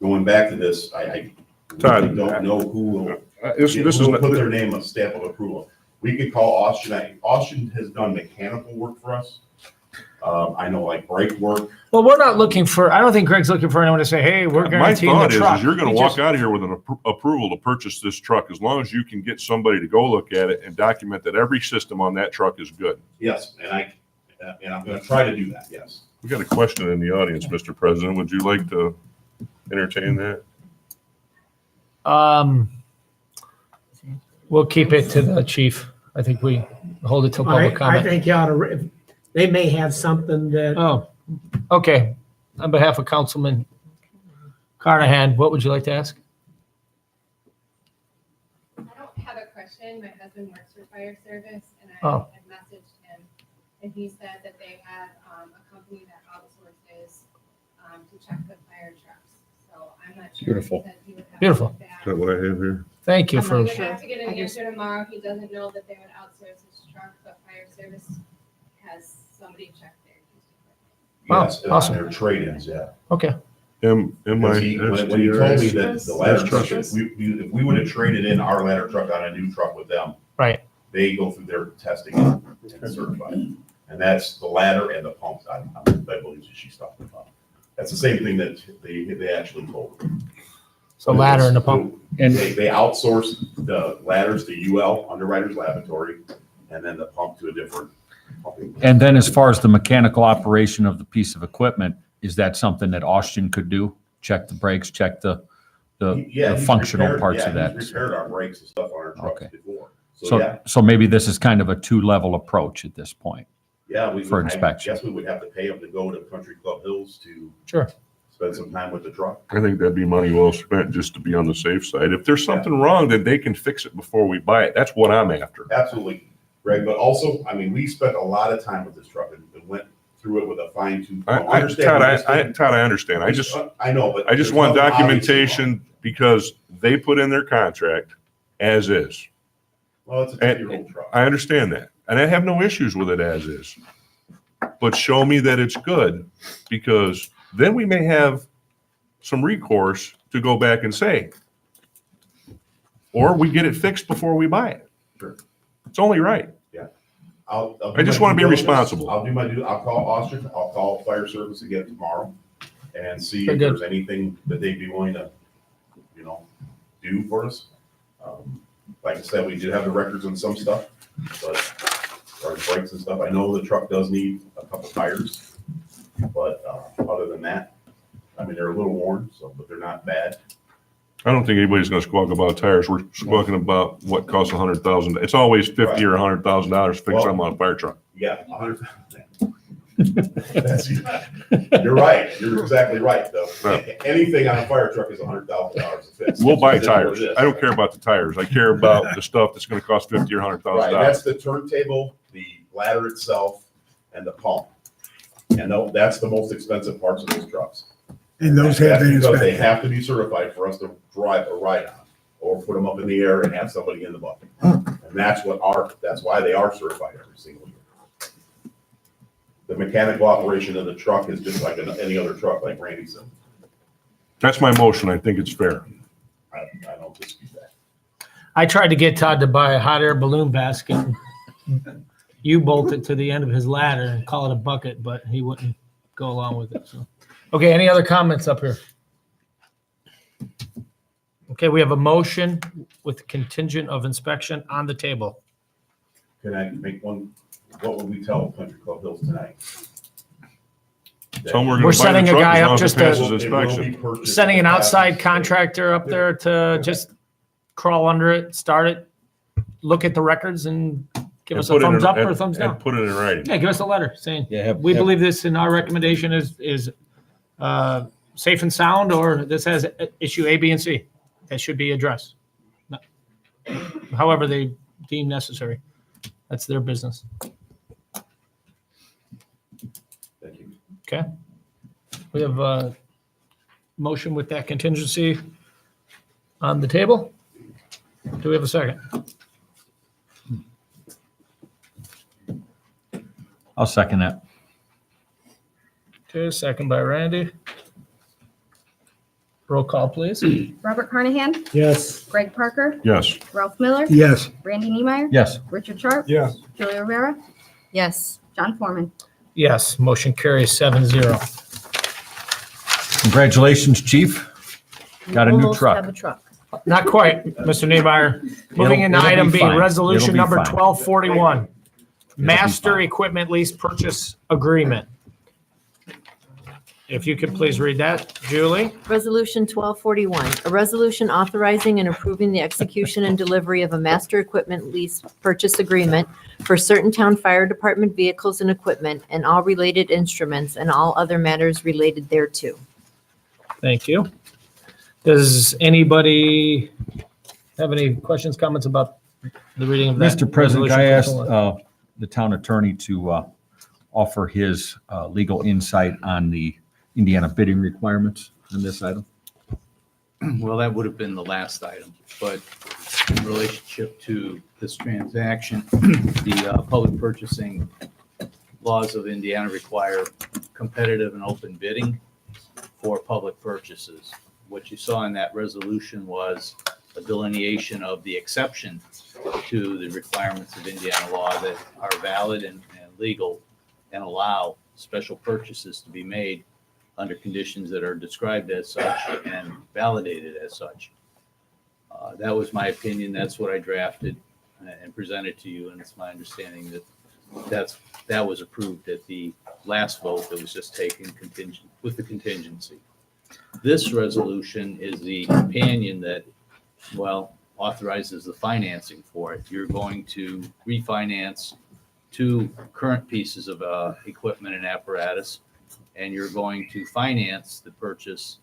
S13: going back to this, I
S12: Todd,
S13: really don't know who will
S12: This is
S13: put their name, a stamp of approval. We could call Austin. Austin has done mechanical work for us. I know, like brake work.
S1: Well, we're not looking for, I don't think Greg's looking for anyone to say, hey, we're
S12: My
S1: guaranteeing the
S12: thought
S1: truck.
S12: is you're gonna
S1: We
S12: walk
S1: just-
S12: out of here with an approval to purchase this truck, as long as you can get somebody to go look at it and document that every system on that truck is good.
S13: Yes, and I'm going to try to do that. Yes.
S12: We got a question in the audience, Mr. President. Would you like to entertain that?
S1: We'll keep it to the chief. I think we hold it till public
S9: I
S1: comment.
S9: think you ought to, they may have something that,
S1: Oh, okay. On behalf of Councilman Carnahan, what would you like to ask?
S15: I don't have a question. My husband works for fire service, and
S1: Oh.
S15: I messaged him, and he said that they had a company that outsources to check the fire trucks. So I'm not sure.
S4: Beautiful.
S15: He said he would have to
S1: Beautiful.
S15: look back.
S12: Is that what I have here?
S1: Thank you
S15: He
S1: for,
S15: would have to get an answer tomorrow. He doesn't know that they would outsource his truck, but fire service has somebody check their used equipment.
S1: Wow,
S13: Yes,
S1: awesome.
S13: Their trade-ins, yeah.
S1: okay.
S12: Am I?
S13: When he told me that the ladder truck, if we would have traded in our ladder truck on a new truck with them,
S1: Right.
S13: they go through their testing and certify. And that's the ladder and the pumps, I believe she's talking about. That's the same thing that they actually told me.
S1: So ladder and the pump.
S4: And
S13: They outsource the ladders to UL, Underwriters Laboratory, and then the pump to a different pumping.
S4: And then as far as the mechanical operation of the piece of equipment, is that something that Austin could do? Check the brakes, check the
S13: Yeah, he's
S4: functional
S13: repaired-
S4: parts
S13: yeah,
S4: of that?
S13: He's repaired our brakes and stuff on our trucks
S4: Okay.
S13: before. So, yeah,
S4: So maybe this is kind of a two-level approach at this point.
S13: yeah.
S4: for
S13: I
S4: inspection.
S13: guess we would have to pay them to go to Country Club Hills to
S1: Sure.
S13: spend some time with the truck.
S12: I think that'd be money well spent, just to be on the safe side. If there's something wrong, then they can fix it before we buy it. That's what I'm after.
S13: Absolutely, Greg, but also, I mean, we spent a lot of time with this truck and went through it with a fine tooth comb.
S12: Todd, I understand.
S13: I know, but.
S12: I just
S13: there's
S12: want
S13: nothing obviously
S12: documentation because they put in their contract as is.
S13: Well, it's a
S12: And-
S13: 10-year-old truck.
S12: I understand that, and I have no issues with it as is. But show me that it's good, because then we may have some recourse to go back and say, or we get it fixed before we buy it.
S13: Sure.
S12: It's only right.
S13: I'll do
S12: I just
S13: my
S12: wanna
S13: due
S12: be
S13: diligence.
S12: responsible.
S13: I'll call Ostrich, I'll call fire service again tomorrow and see
S1: Very
S13: if
S1: good.
S13: there's anything that they'd be willing to, do for us. Like I said, we did have the records on some stuff, but as far as brakes and stuff, I know the truck does need a couple tires. But, other than that, I mean, they're a little worn, but they're not bad.
S12: I don't think anybody's gonna squawk about tires. We're squawking about what costs $100,000. It's always $50,000 or $100,000 to fix
S13: Well-
S12: something on a fire truck.
S13: Yeah, 100. You're right. You're exactly right, though. Anything on a fire truck is $100,000 to fix.
S12: We'll buy
S13: That's what
S12: tires.
S13: it is.
S12: I don't care about the tires. I care about the stuff that's gonna cost $50,000 or
S13: Right,
S12: $100,000.
S13: that's the turntable, the ladder itself, and the pump. And that's the most expensive parts of those trucks.
S2: And those have
S13: That's
S2: been
S13: because they
S2: inspected.
S13: have to be certified for us to drive or ride on, or put them up in the air and have somebody in the bucket. And that's why they are certified every single year. The mechanical operation of the truck is just like any other truck, like Randy said.
S12: That's my motion. I think it's fair.
S13: I don't dispute that.
S1: I tried to get Todd to buy a hot air balloon basket. You bolt it to the end of his ladder and call it a bucket, but he wouldn't go along with it. So, okay, any other comments up here? Okay, we have a motion with contingent of inspection on the table.
S13: Can I make one, what would we tell Country Club Hills tonight?
S12: Tell them we're
S1: We're
S12: gonna buy
S1: sending
S12: the
S1: a
S12: truck
S1: guy
S12: as
S1: up
S12: long as it
S1: just to-
S12: passes
S13: It will be
S12: inspection.
S13: purchased
S1: Sending an
S13: and
S1: outside
S13: passed.
S1: contractor up there to just crawl under it, start it, look at the records and give
S12: And
S1: us a
S12: put it in-
S1: thumbs up or a
S12: and-
S1: thumbs
S12: and
S1: down.
S12: put it in writing.
S1: Yeah, give us a letter saying,
S4: Yeah,
S1: we believe this and our recommendation is safe and sound, or this has issue A, B, and C that should be addressed. However they deem necessary. That's their business.
S13: Thank you.
S1: Okay. We have a motion with that contingency on the table. Do we have a second?
S4: I'll second that.
S1: Okay, second by Randy. Roll call, please.
S3: Robert Carnahan,
S9: Yes.
S3: Greg Parker,
S12: Yes.
S3: Ralph Miller,
S2: Yes.
S3: Randy Niemeyer,
S4: Yes.
S3: Richard Sharp,
S11: Yes.
S3: Julia Rivera,
S7: Yes.
S3: John Foreman.
S1: Yes, motion carries 7-0.
S4: Congratulations, chief. Got a new
S7: Almost
S4: truck.
S7: have a truck.
S1: Not quite, Mr. Niemeyer. Moving into
S4: It'll be
S1: item B,
S4: fine.
S1: resolution
S4: It'll be
S1: number
S4: fine.
S1: 1241.
S4: be
S1: Master
S4: fine.
S1: Equipment Lease Purchase Agreement. If you could please read that, Julie.
S7: Resolution 1241, a resolution authorizing and approving the execution and delivery of a master equipment lease purchase agreement for certain town fire department vehicles and equipment and all related instruments and all other matters related thereto.
S1: Thank you. Does anybody have any questions, comments about the reading of that?
S4: Mr. President, I asked
S1: resolution?
S4: the town attorney to offer his legal insight on the Indiana bidding requirements in this item.
S5: Well, that would have been the last item, but in relationship to this transaction, the public purchasing laws of Indiana require competitive and open bidding for public purchases. What you saw in that resolution was a delineation of the exception to the requirements of Indiana law that are valid and legal and allow special purchases to be made under conditions that are described as such and validated as such. That was my opinion. That's what I drafted and presented to you, and it's my understanding that that was approved at the last vote that was just taken contingent with the contingency. This resolution is the companion that, well, authorizes the financing for it. You're going to refinance 2 current pieces of equipment and apparatus, and you're going to finance the purchase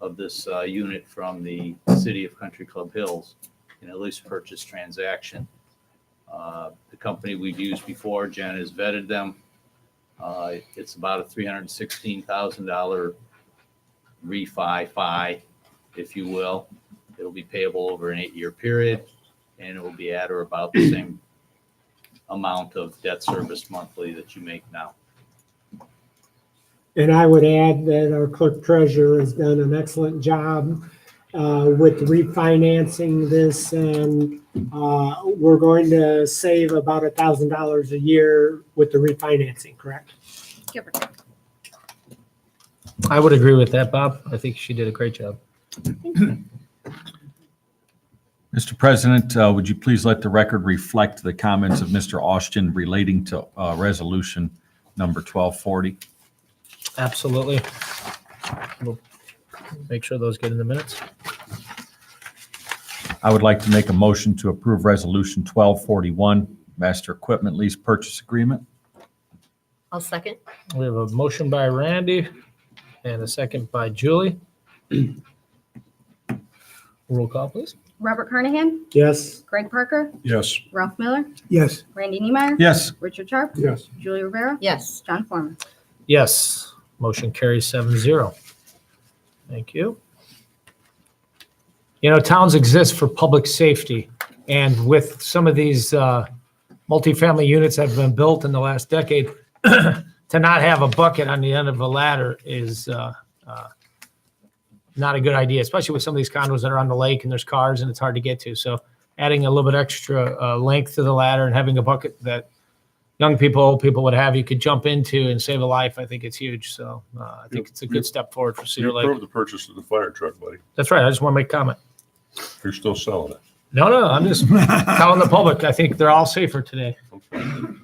S5: of this unit from the city of Country Club Hills in a lease purchase transaction. The company we've used before, Jen has vetted them. It's about a $316,000 refi, if you will. It'll be payable over an 8-year period. and it will be at or about the same amount of debt service monthly that you make now.
S9: And I would add that our clerk treasurer has done an excellent job with refinancing this, and we're going to save about $1,000 a year with the refinancing, correct?
S3: Give or take.
S1: I would agree with that, Bob. I think she did a great job.
S4: Mr. President, would you please let the record reflect the comments of Mr. Austin relating to resolution number 1240?
S1: Absolutely. We'll make sure those get in the minutes.
S4: I would like to make a motion to approve resolution 1241, master equipment lease purchase agreement.
S7: I'll second.
S1: We have a motion by Randy and a second by Julie. Roll call, please.
S3: Robert Carnahan,
S9: Yes?
S3: Greg Parker,
S12: Yes.
S3: Ralph Miller,
S11: Yes.
S3: Randy Niemeyer,
S4: Yes.
S3: Richard Sharp,
S11: Yes.
S3: Julie Rivera,
S7: Yes.
S3: John Foreman.
S1: Yes, motion carries 7-0. Thank you. You know, towns exist for public safety, and with some of these multifamily units that have been built in the last decade, to not have a bucket on the end of a ladder is not a good idea, especially with some of these condos that are on the lake and there's cars and it's hard to get to. So adding a little bit extra length to the ladder and having a bucket that young people, old people would have, you could jump into and save a life. I think it's huge. So I think it's a good step forward for Cedar
S12: You
S1: Lake.
S12: approved the purchase of the fire truck, buddy.
S1: That's right. I just want to make a comment.
S12: You're still selling it.
S1: No, I'm just telling the public. I think they're all safer today. Plan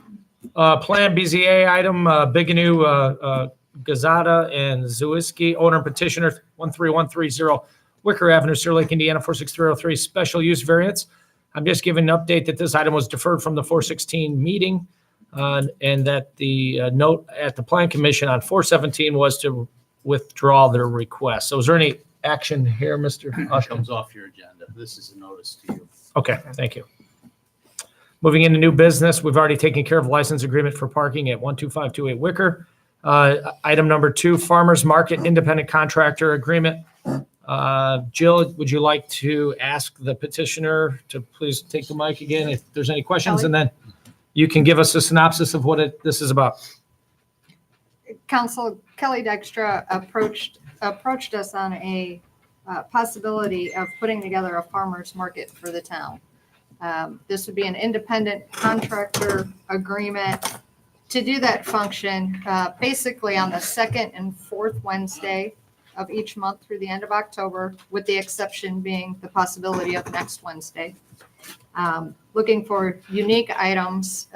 S1: BZA item, Bigelow, Gazada and Zewiski, owner and petitioner 13130 Wicker Avenue, Cedar Lake, Indiana 46303, special use variance. I'm just giving an update that this item was deferred from the 416 meeting, and that the note at the Plan Commission on 417 was to withdraw their request. So is there any action here, Mr.
S5: It
S1: Ushman?
S5: comes off your agenda. This is a notice to you.
S1: Okay, thank you. Moving into new business, we've already taken care of license agreement for parking at 12528 Wicker. Item number 2, Farmers Market Independent Contractor Agreement. Jill, would you like to ask the petitioner to please take the mic again if there's any questions?
S6: Kelly?
S1: And then you can give us a synopsis of what this is about.
S6: Council Kelly Dykstra approached us on a possibility of putting together a farmer's market for the town. This would be an independent contractor agreement to do that function, basically on the second and fourth Wednesday of each month through the end of October, with the exception being the possibility of next Wednesday. Looking for unique items,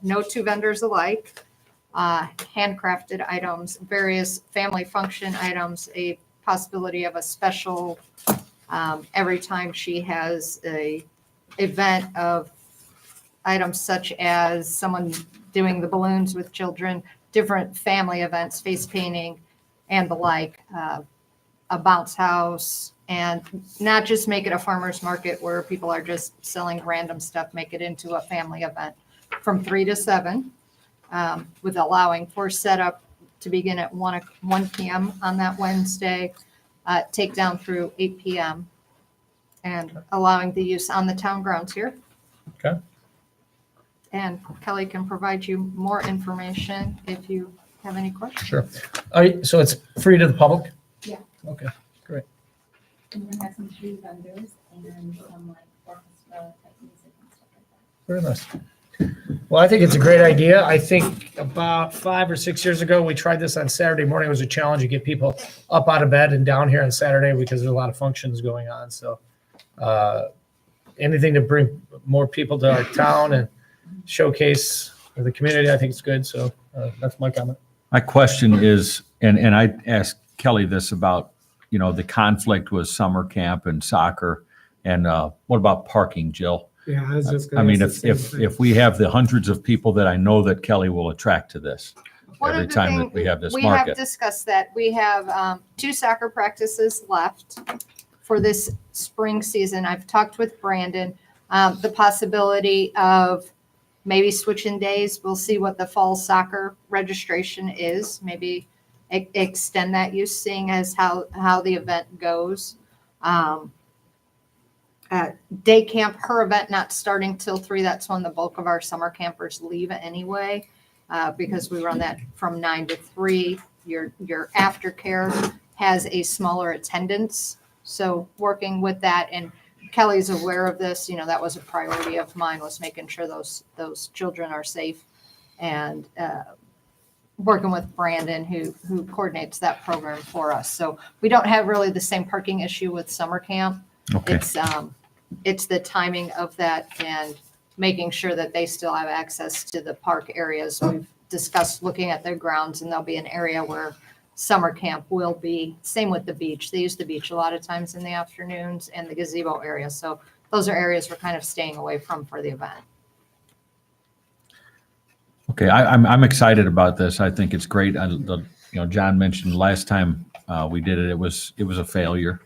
S6: no two vendors alike, handcrafted items, various family function items, a possibility of a special every time she has a event of items such as someone doing the balloons with children, different family events, face painting, and the like, a bounce house, and not just make it a farmer's market where people are just selling random stuff, make it into a family event from 3 to 7, with allowing for setup to begin at 1 p.m. on that Wednesday, take down through 8 p.m., and allowing the use on the town grounds here.
S1: Okay.
S6: And Kelly can provide you more information if you have any questions.
S1: Sure. So it's free to the public?
S15: Yeah.
S1: Okay, great.
S15: And we have some shoe vendors and some like orchestra type music and stuff like that.
S1: Very nice. Well, I think it's a great idea. I think about 5 or 6 years ago, we tried this on Saturday morning. It was a challenge to get people up out of bed and down here on Saturday because there's a lot of functions going on. So anything to bring more people to our town and showcase the community, I think it's good. So that's my comment.
S4: My question is, and I asked Kelly this about, the conflict with summer camp and soccer, and what about parking, Jill?
S9: Yeah, I was just
S4: I
S9: gonna
S4: mean,
S9: ask the
S4: if
S9: same thing.
S4: if we have the hundreds of people that I know that Kelly will attract to this
S6: One
S4: every
S6: of the
S4: time that
S6: thing-
S4: we have this
S6: We have
S4: market.
S6: discussed that. We have 2 soccer practices left for this spring season. I've talked with Brandon, the possibility of maybe switching days. We'll see what the fall soccer registration is. Maybe extend that use, seeing as how the event goes. day camp, her event not starting till 3. That's when the bulk of our summer campers leave anyway, because we run that from 9 to 3. Your aftercare has a smaller attendance. So working with that, and Kelly's aware of this, that was a priority of mine, was making sure those children are safe, and working with Brandon, who coordinates that program for us. So we don't have really the same parking issue with summer camp.
S4: Okay.
S6: It's the timing of that and making sure that they still have access to the park areas. We've discussed looking at their grounds, and there'll be an area where summer camp will be. Same with the beach. They use the beach a lot of times in the afternoons, and the gazebo area. So those are areas we're kind of staying away from for the event.
S4: Okay, I'm excited about this. I think it's great. John mentioned last time we did it, it was a failure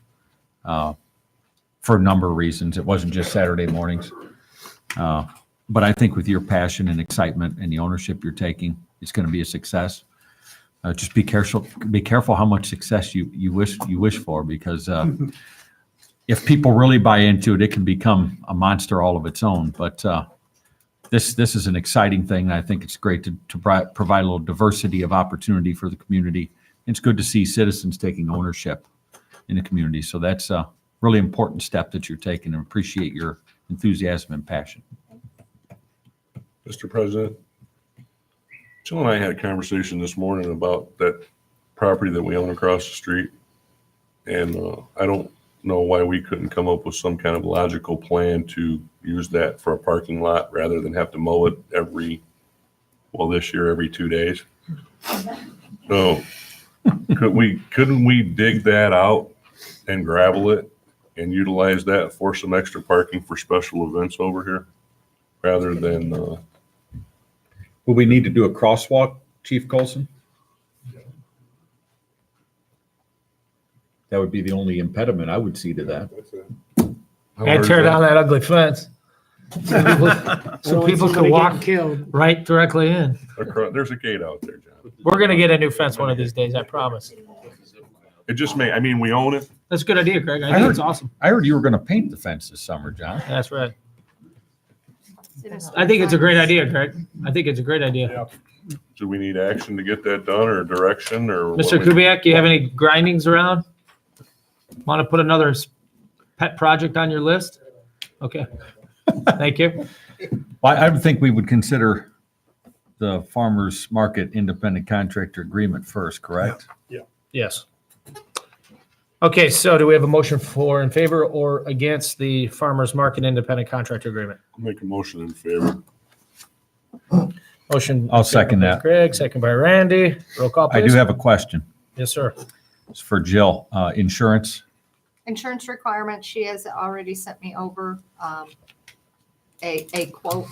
S4: for a number of reasons. It wasn't just Saturday mornings. But I think with your passion and excitement and the ownership you're taking, it's going to be a success. Just be careful how much success you wish for, because if people really buy into it, it can become a monster all of its own. But this is an exciting thing. I think it's great to provide a little diversity of opportunity for the community. It's good to see citizens taking ownership in the community. So that's a really important step that you're taking, and appreciate your enthusiasm and passion.
S12: Mr. President, Jill and I had a conversation this morning about that property that we own across the street. And I don't know why we couldn't come up with some kind of logical plan to use that for a parking lot rather than have to mow it this year every 2 days. So couldn't we dig that out and gravel it and utilize that for some extra parking for special events over here rather than
S4: Will we need to do a crosswalk, Chief Colson? That would be the only impediment I would see to that.
S1: And tear down that ugly fence. So people can walk
S9: killed.
S1: right directly in.
S12: there's a gate out there, John.
S1: We're gonna get a new fence one of these days, I promise.
S12: It just we own it.
S1: That's a good idea, Greg. I think it's awesome.
S4: I heard you were going to paint the fence this summer, John.
S1: That's right. I think it's a great idea, Greg. I think it's a great idea.
S12: Do we need action to get that done, or direction, or?
S1: Mr. Kubiak, you have any grindings around? Want to put another pet project on your list? Okay. Thank you.
S4: Well, I would think we would consider the farmers market independent contractor agreement first, correct?
S1: Yes. Okay, so do we have a motion for in favor or against the farmers market independent contractor agreement?
S12: Make a motion in favor.
S1: Motion.
S4: I'll second that.
S1: Greg, second by Randy. Roll call,
S4: I
S1: please.
S4: do have a question.
S1: Yes, sir.
S4: It's for Jill. Insurance.
S6: Insurance requirement, she has already sent me over a quote,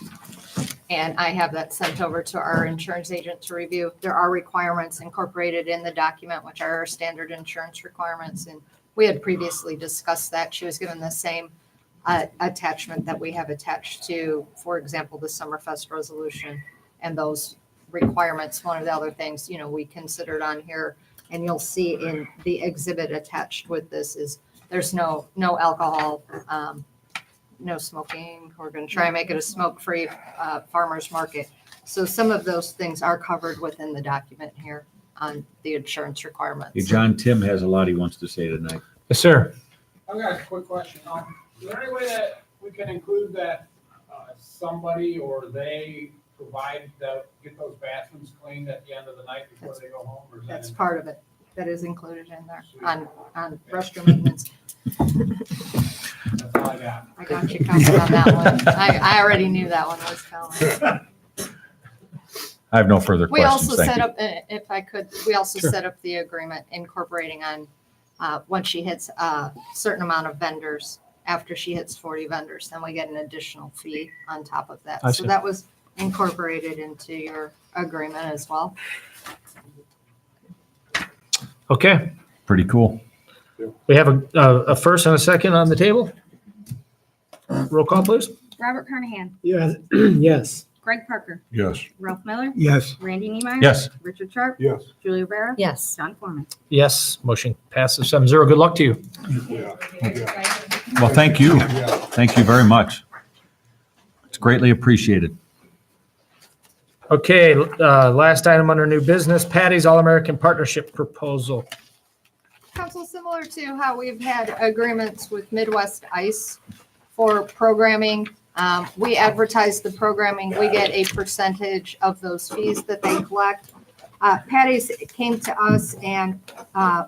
S6: and I have that sent over to our insurance agent to review. There are requirements incorporated in the document, which are our standard insurance requirements, and we had previously discussed that. She was given the same attachment that we have attached to, for example, the Summerfest resolution and those requirements. One of the other things, we considered on here, and you'll see in the exhibit attached with this, is there's no alcohol, no smoking. We're going to try and make it a smoke-free farmer's market. So some of those things are covered within the document here on the insurance requirements.
S4: Hey, John, Tim has a lot he wants to say tonight.
S1: Yes, sir.
S14: I've got a quick question. Is there any way that we can include that somebody or they get those bathrooms cleaned at the end of the night before they go home? Or is
S6: That's
S14: that
S6: part of it. That is included in there on restroom maintenance.
S14: That's all I got.
S6: I got you covered on that one. I already knew that one was coming.
S4: I have no further
S6: We
S4: questions.
S6: also
S4: Thank
S6: set
S4: you.
S6: up, if I could, we also
S1: Sure.
S6: set up the agreement incorporating on, once she hits a certain amount of vendors, after she hits 40 vendors, then we get an additional fee on top of that.
S1: I
S6: So
S1: see.
S6: that was incorporated into your agreement as well.
S1: Okay.
S4: Pretty cool.
S1: We have a first and a second on the table. Roll call, please.
S3: Robert Carnahan,
S9: Yes, yes.
S3: Greg Parker,
S12: Yes.
S3: Ralph Miller,
S9: Yes.
S3: Randy Niemeyer.
S4: Yes.
S3: Richard Sharp,
S11: Yes.
S3: Julia Rivera.
S7: Yes.
S3: John Foreman.
S1: Yes, motion passes 7-0. Good luck to you.
S11: Yeah.
S4: Well, thank you. Thank you very much. It's greatly appreciated.
S1: Okay, last item under new business, Patty's All-American Partnership Proposal.
S6: Council, similar to how we've had agreements with Midwest Ice for programming, we advertise the programming, we get a percentage of those fees that they collect. Patty's came to us and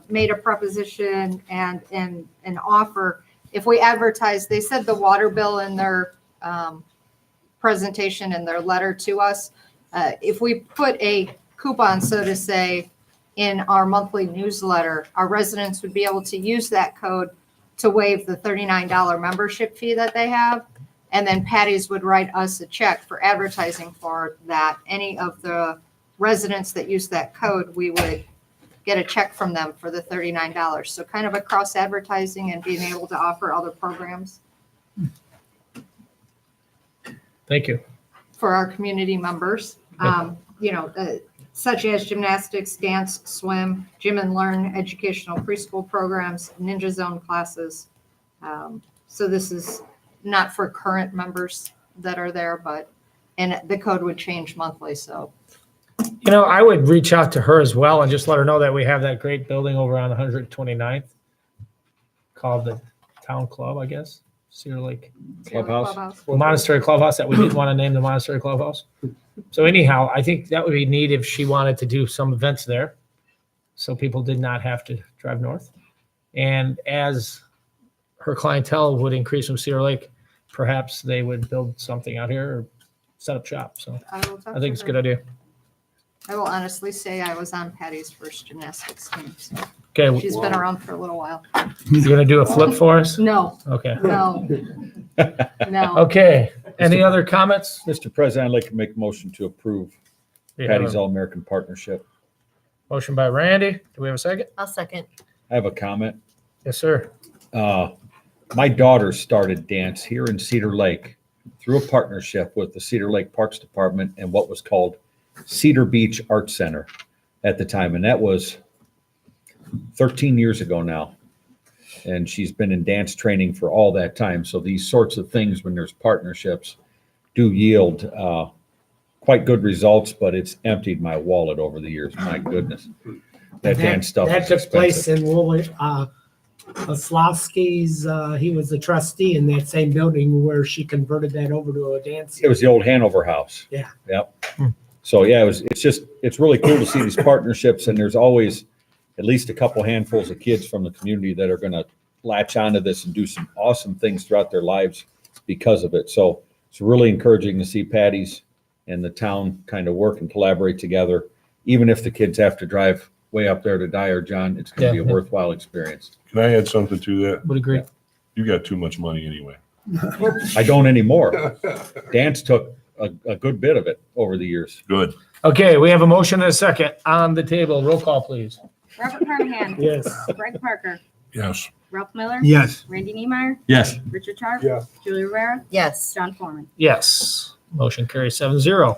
S6: made a proposition and an offer. If we advertise, they said the water bill in their presentation and their letter to us, if we put a coupon, so to say, in our monthly newsletter, our residents would be able to use that code to waive the $39 membership fee that they have. And then Patty's would write us a check for advertising for that. Any of the residents that use that code, we would get a check from them for the $39. So kind of a cross advertising and being able to offer other programs
S1: Thank you.
S6: for our community members. Such as gymnastics, dance, swim, gym and learn, educational preschool programs, Ninja Zone classes. So this is not for current members that are there, and the code would change monthly, so.
S1: I would reach out to her as well and just let her know that we have that great building over on 129th called the Town Club, I guess, Cedar Lake.
S4: Clubhouse.
S1: Well, Monastery Clubhouse, that we didn't want to name the Monastery Clubhouse. So anyhow, I think that would be neat if she wanted to do some events there, so people did not have to drive north. And as her clientele would increase from Cedar Lake, perhaps they would build something out here or set up shop. So
S6: I will talk
S1: I think
S6: to
S1: it's a
S6: her.
S1: good idea.
S6: I will honestly say I was on Patty's first gymnastics team, so
S1: Okay,
S6: she's been around for a little while.
S1: you're gonna do a flip for us?
S6: No,
S1: Okay.
S6: no, no.
S1: Okay. Any other comments?
S4: Mr. President, I'd like to make a motion to approve
S1: We have
S4: Patty's
S1: a
S4: All-American Partnership.
S1: motion by Randy. Do we have a second?
S7: I'll second.
S4: I have a comment.
S1: Yes, sir.
S4: My daughter started dance here in Cedar Lake through a partnership with the Cedar Lake Parks Department and what was called Cedar Beach Art Center at the time. And that was 13 years ago now. And she's been in dance training for all that time. So these sorts of things, when there's partnerships, do yield quite good results, but it's emptied my wallet over the years. My goodness. That dance stuff
S9: That
S4: is
S9: took place
S4: expensive.
S9: in Oslavsky's, he was a trustee in that same building where she converted that over to a dance.
S4: It was the old Hanover House.
S9: Yeah.
S4: Yep. So yeah, it's really cool to see these partnerships, and there's always at least a couple handfuls of kids from the community that are going to latch onto this and do some awesome things throughout their lives because of it. So it's really encouraging to see Patty's and the town kind of work and collaborate together. Even if the kids have to drive way up there to Dyer, John, it's going to be a
S1: Yeah.
S4: worthwhile experience.
S12: Can I add something to that?
S1: Would agree.
S12: You got too much money anyway.
S4: I don't anymore. Dance took a good bit of it over the years.
S12: Good.
S1: Okay, we have a motion and a second on the table. Roll call, please.
S3: Robert Carnahan.
S9: Yes.
S3: Greg Parker.
S12: Yes.
S3: Ralph Miller.
S11: Yes.
S3: Randy Niemeyer.
S4: Yes.
S3: Richard Sharp.
S11: Yes.
S3: Julie Rivera.
S7: Yes.
S3: John Foreman.
S1: Yes. Motion carries 7-0.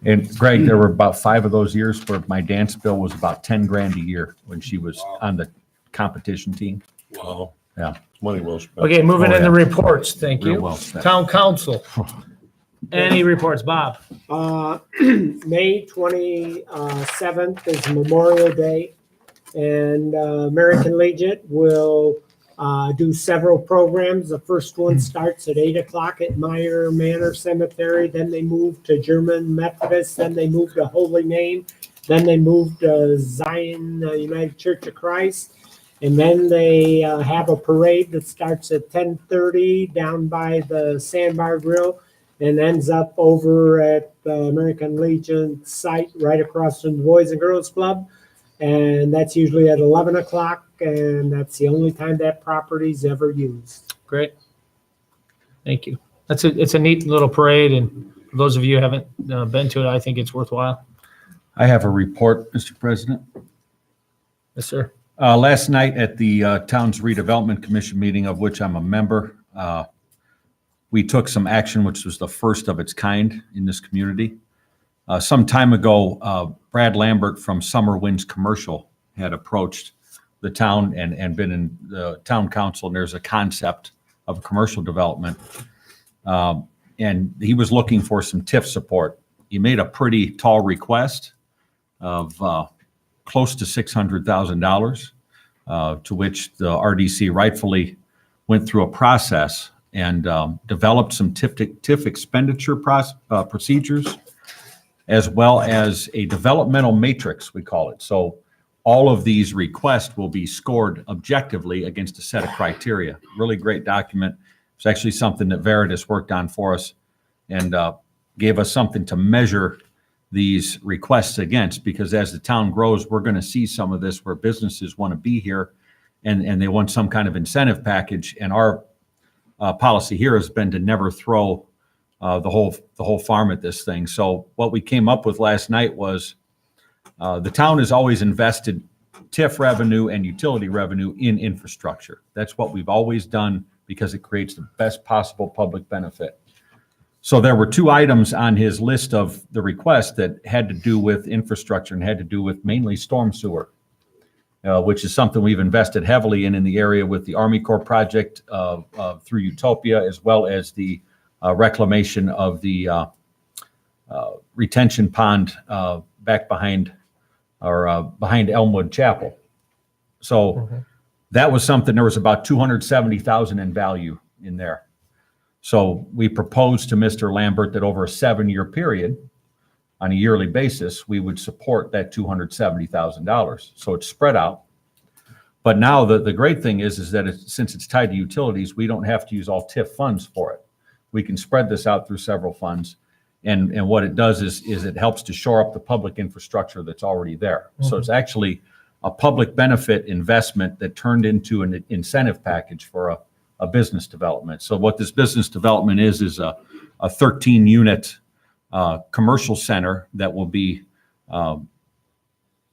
S4: And Greg, there were about 5 of those years where my dance bill was about 10 grand a year when she was on the competition team.
S12: Wow.
S4: Yeah.
S12: Money well spent.
S1: Okay, moving
S4: Oh,
S1: into
S4: yeah.
S1: reports. Thank
S4: Real
S1: you.
S4: well spent.
S1: Town council. Any reports, Bob?
S9: May 27th is Memorial Day, and American Legion will do several programs. The first one starts at 8 o'clock at Meyer Manor Cemetery. Then they move to German Methodist. Then they move to Holy Name. Then they move to Zion United Church of Christ. And then they have a parade that starts at 10:30 down by the Sandbar Grill and ends up over at the American Legion site right across from the Boys and Girls Club. And that's usually at 11 o'clock, and that's the only time that property's ever used.
S1: Great. Thank you. It's a neat little parade, and for those of you who haven't been to it, I think it's worthwhile.
S4: I have a report, Mr. President.
S1: Yes, sir.
S4: Last night at the Town's Redevelopment Commission meeting, of which I'm a member, we took some action which was the first of its kind in this community. Some time ago, Brad Lambert from Summer Winds Commercial had approached the town and been in the town council, and there's a concept of a commercial development. And he was looking for some TIF support. He made a pretty tall request of close to $600,000, to which the RDC rightfully went through a process and developed some TIF expenditure procedures, as well as a developmental matrix, we call it. So all of these requests will be scored objectively against a set of criteria. Really great document. It's actually something that Veritas worked on for us and gave us something to measure these requests against, because as the town grows, we're going to see some of this where businesses want to be here and they want some kind of incentive package. And our policy here has been to never throw the whole farm at this thing. So what we came up with last night was the town has always invested TIF revenue and utility revenue in infrastructure. That's what we've always done because it creates the best possible public benefit. So there were two items on his list of the request that had to do with infrastructure and had to do with mainly storm sewer, which is something we've invested heavily in the area with the Army Corps project through Utopia, as well as the reclamation of the retention pond back behind Elmwood Chapel. So that was something, there was about 270,000 in value in there. So we proposed to Mr. Lambert that over a 7-year period, on a yearly basis, we would support that $270,000. So it's spread out. But now the great thing is that since it's tied to utilities, we don't have to use all TIF funds for it. We can spread this out through several funds. And what it does is it helps to shore up the public infrastructure that's already there. So it's actually a public benefit investment that turned into an incentive package for a business development. So what this business development is a 13-unit commercial center that will be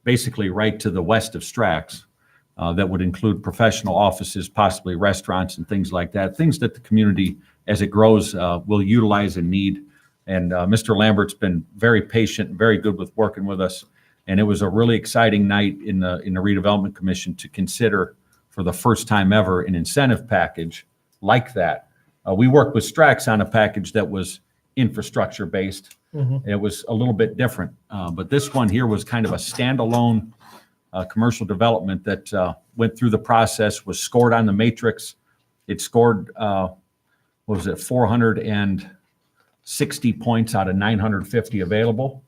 S4: basically right to the west of Strax. That would include professional offices, possibly restaurants and things like that, things that the community, as it grows, will utilize and need. And Mr. Lambert's been very patient and very good with working with us. And it was a really exciting night in the redevelopment commission to consider for the first time ever an incentive package like that. We worked with Strax on a package that was infrastructure based. It was a little bit different, but this one here was kind of a standalone commercial development that went through the process, was scored on the matrix. It scored, 460 points out of 950 available.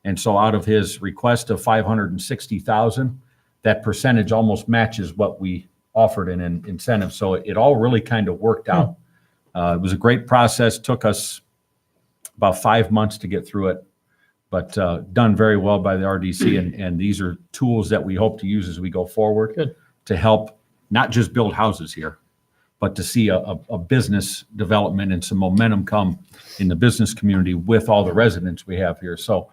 S4: And so out of his request of 560,000, that percentage almost matches what we offered in an incentive. So it all really kind of worked out. It was a great process. Took us about 5 months to get through it, but done very well by the RDC. And these are tools that we hope to use as we go forward to help not just build houses here, but to see a business development and some momentum come in the business community with all the residents we have here. So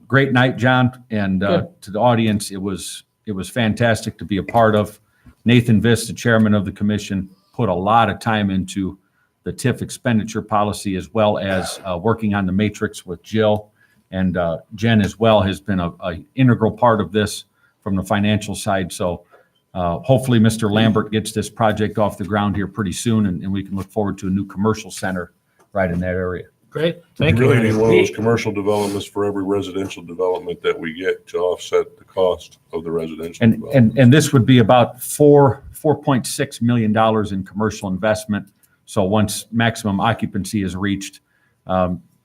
S4: great night, John. And to the audience, it was fantastic to be a part of. Nathan Viss, the chairman of the commission, put a lot of time into the TIF expenditure policy, as well as working on the matrix with Jill. And Jen as well has been an integral part of this from the financial side. So hopefully Mr. Lambert gets this project off the ground here pretty soon, and we can look forward to a new commercial center right in that area.
S1: Great, thank
S12: We
S1: you.
S12: really need one of those commercial developments for every residential development that we get to offset the cost of the residential development.
S4: And this would be about $4.6 million in commercial investment. So once maximum occupancy is reached,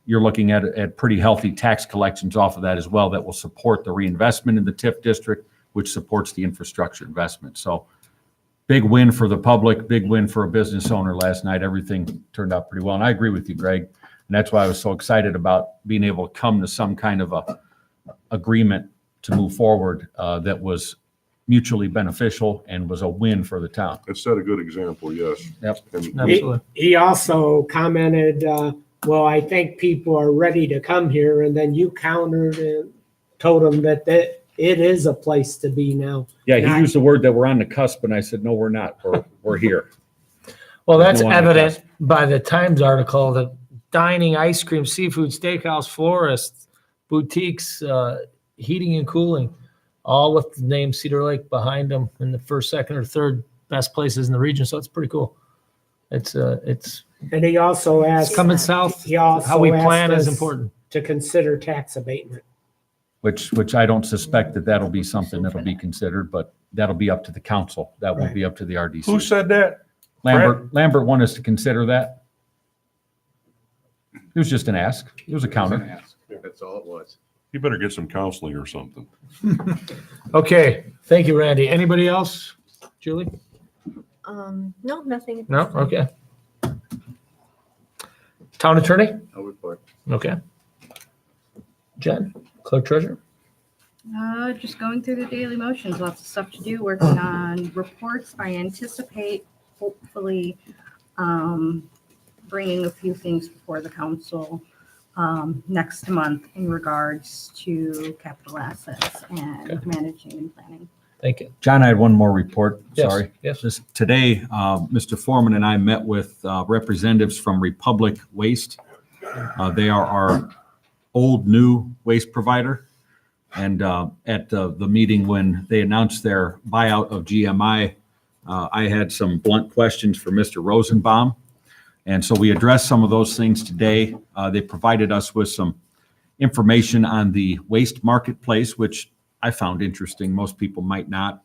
S4: you're looking at pretty healthy tax collections off of that as well that will support the reinvestment in the TIF district, which supports the infrastructure investment. So big win for the public, big win for a business owner last night. Everything turned out pretty well. And I agree with you, Greg. And that's why I was so excited about being able to come to some kind of a agreement to move forward that was mutually beneficial and was a win for the town.
S12: It set a good example, yes.
S4: Yep.
S1: Absolutely.
S9: He also commented, well, I think people are ready to come here, and then you countered and told them that it is a place to be now.
S4: Yeah, he used the word that we're on the cusp, and I said, no, we're not. We're here.
S1: Well, that's
S4: No one
S1: evident by the Times article that dining, ice cream, seafood, steakhouse, florists, boutiques, heating and cooling, all with the name Cedar Lake behind them in the first, second, or third best places in the region. So it's pretty cool. It's
S9: And he also asked.
S1: coming south.
S9: He also
S1: How we
S9: asked
S1: plan is
S9: us
S1: important.
S9: to consider tax abatement.
S4: which I don't suspect that that'll be something that'll be considered, but that'll be up to the council. That won't
S9: Right.
S4: be up to the
S12: Who
S4: RDC.
S12: said that?
S4: Lambert wanted us to consider that. It was just an ask. It was a counter.
S5: That's all it was.
S12: You better get some counseling or something.
S1: Okay, thank you, Randy. Anybody else? Julie?
S7: No, nothing.
S1: No? Okay. Town attorney?
S5: No report.
S1: Okay. Jen, clerk treasurer?
S3: Just going through the daily motions, lots of stuff to do, working on reports. I anticipate hopefully bringing a few things before the council next month in regards to capital assets and managing and planning.
S1: Thank you.
S4: John, I had one more report.
S1: Yes,
S4: Sorry.
S1: yes.
S4: Today, Mr. Foreman and I met with representatives from Republic Waste. They are our old, new waste provider. And at the meeting when they announced their buyout of GMI, I had some blunt questions for Mr. Rosenbaum. And so we addressed some of those things today. They provided us with some information on the waste marketplace, which I found interesting. Most people might not.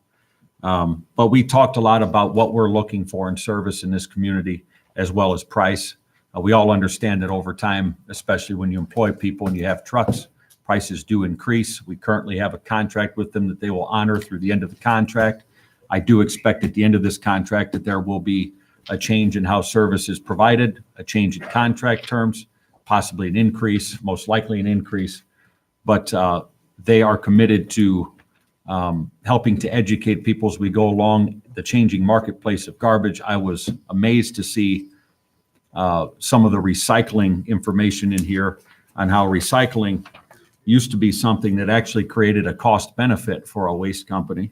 S4: But we talked a lot about what we're looking for in service in this community, as well as price. We all understand that over time, especially when you employ people and you have trucks, prices do increase. We currently have a contract with them that they will honor through the end of the contract. I do expect at the end of this contract that there will be a change in how service is provided, a change in contract terms, possibly an increase, most likely an increase. But they are committed to helping to educate people as we go along the changing marketplace of garbage. I was amazed to see some of the recycling information in here on how recycling used to be something that actually created a cost benefit for a waste company.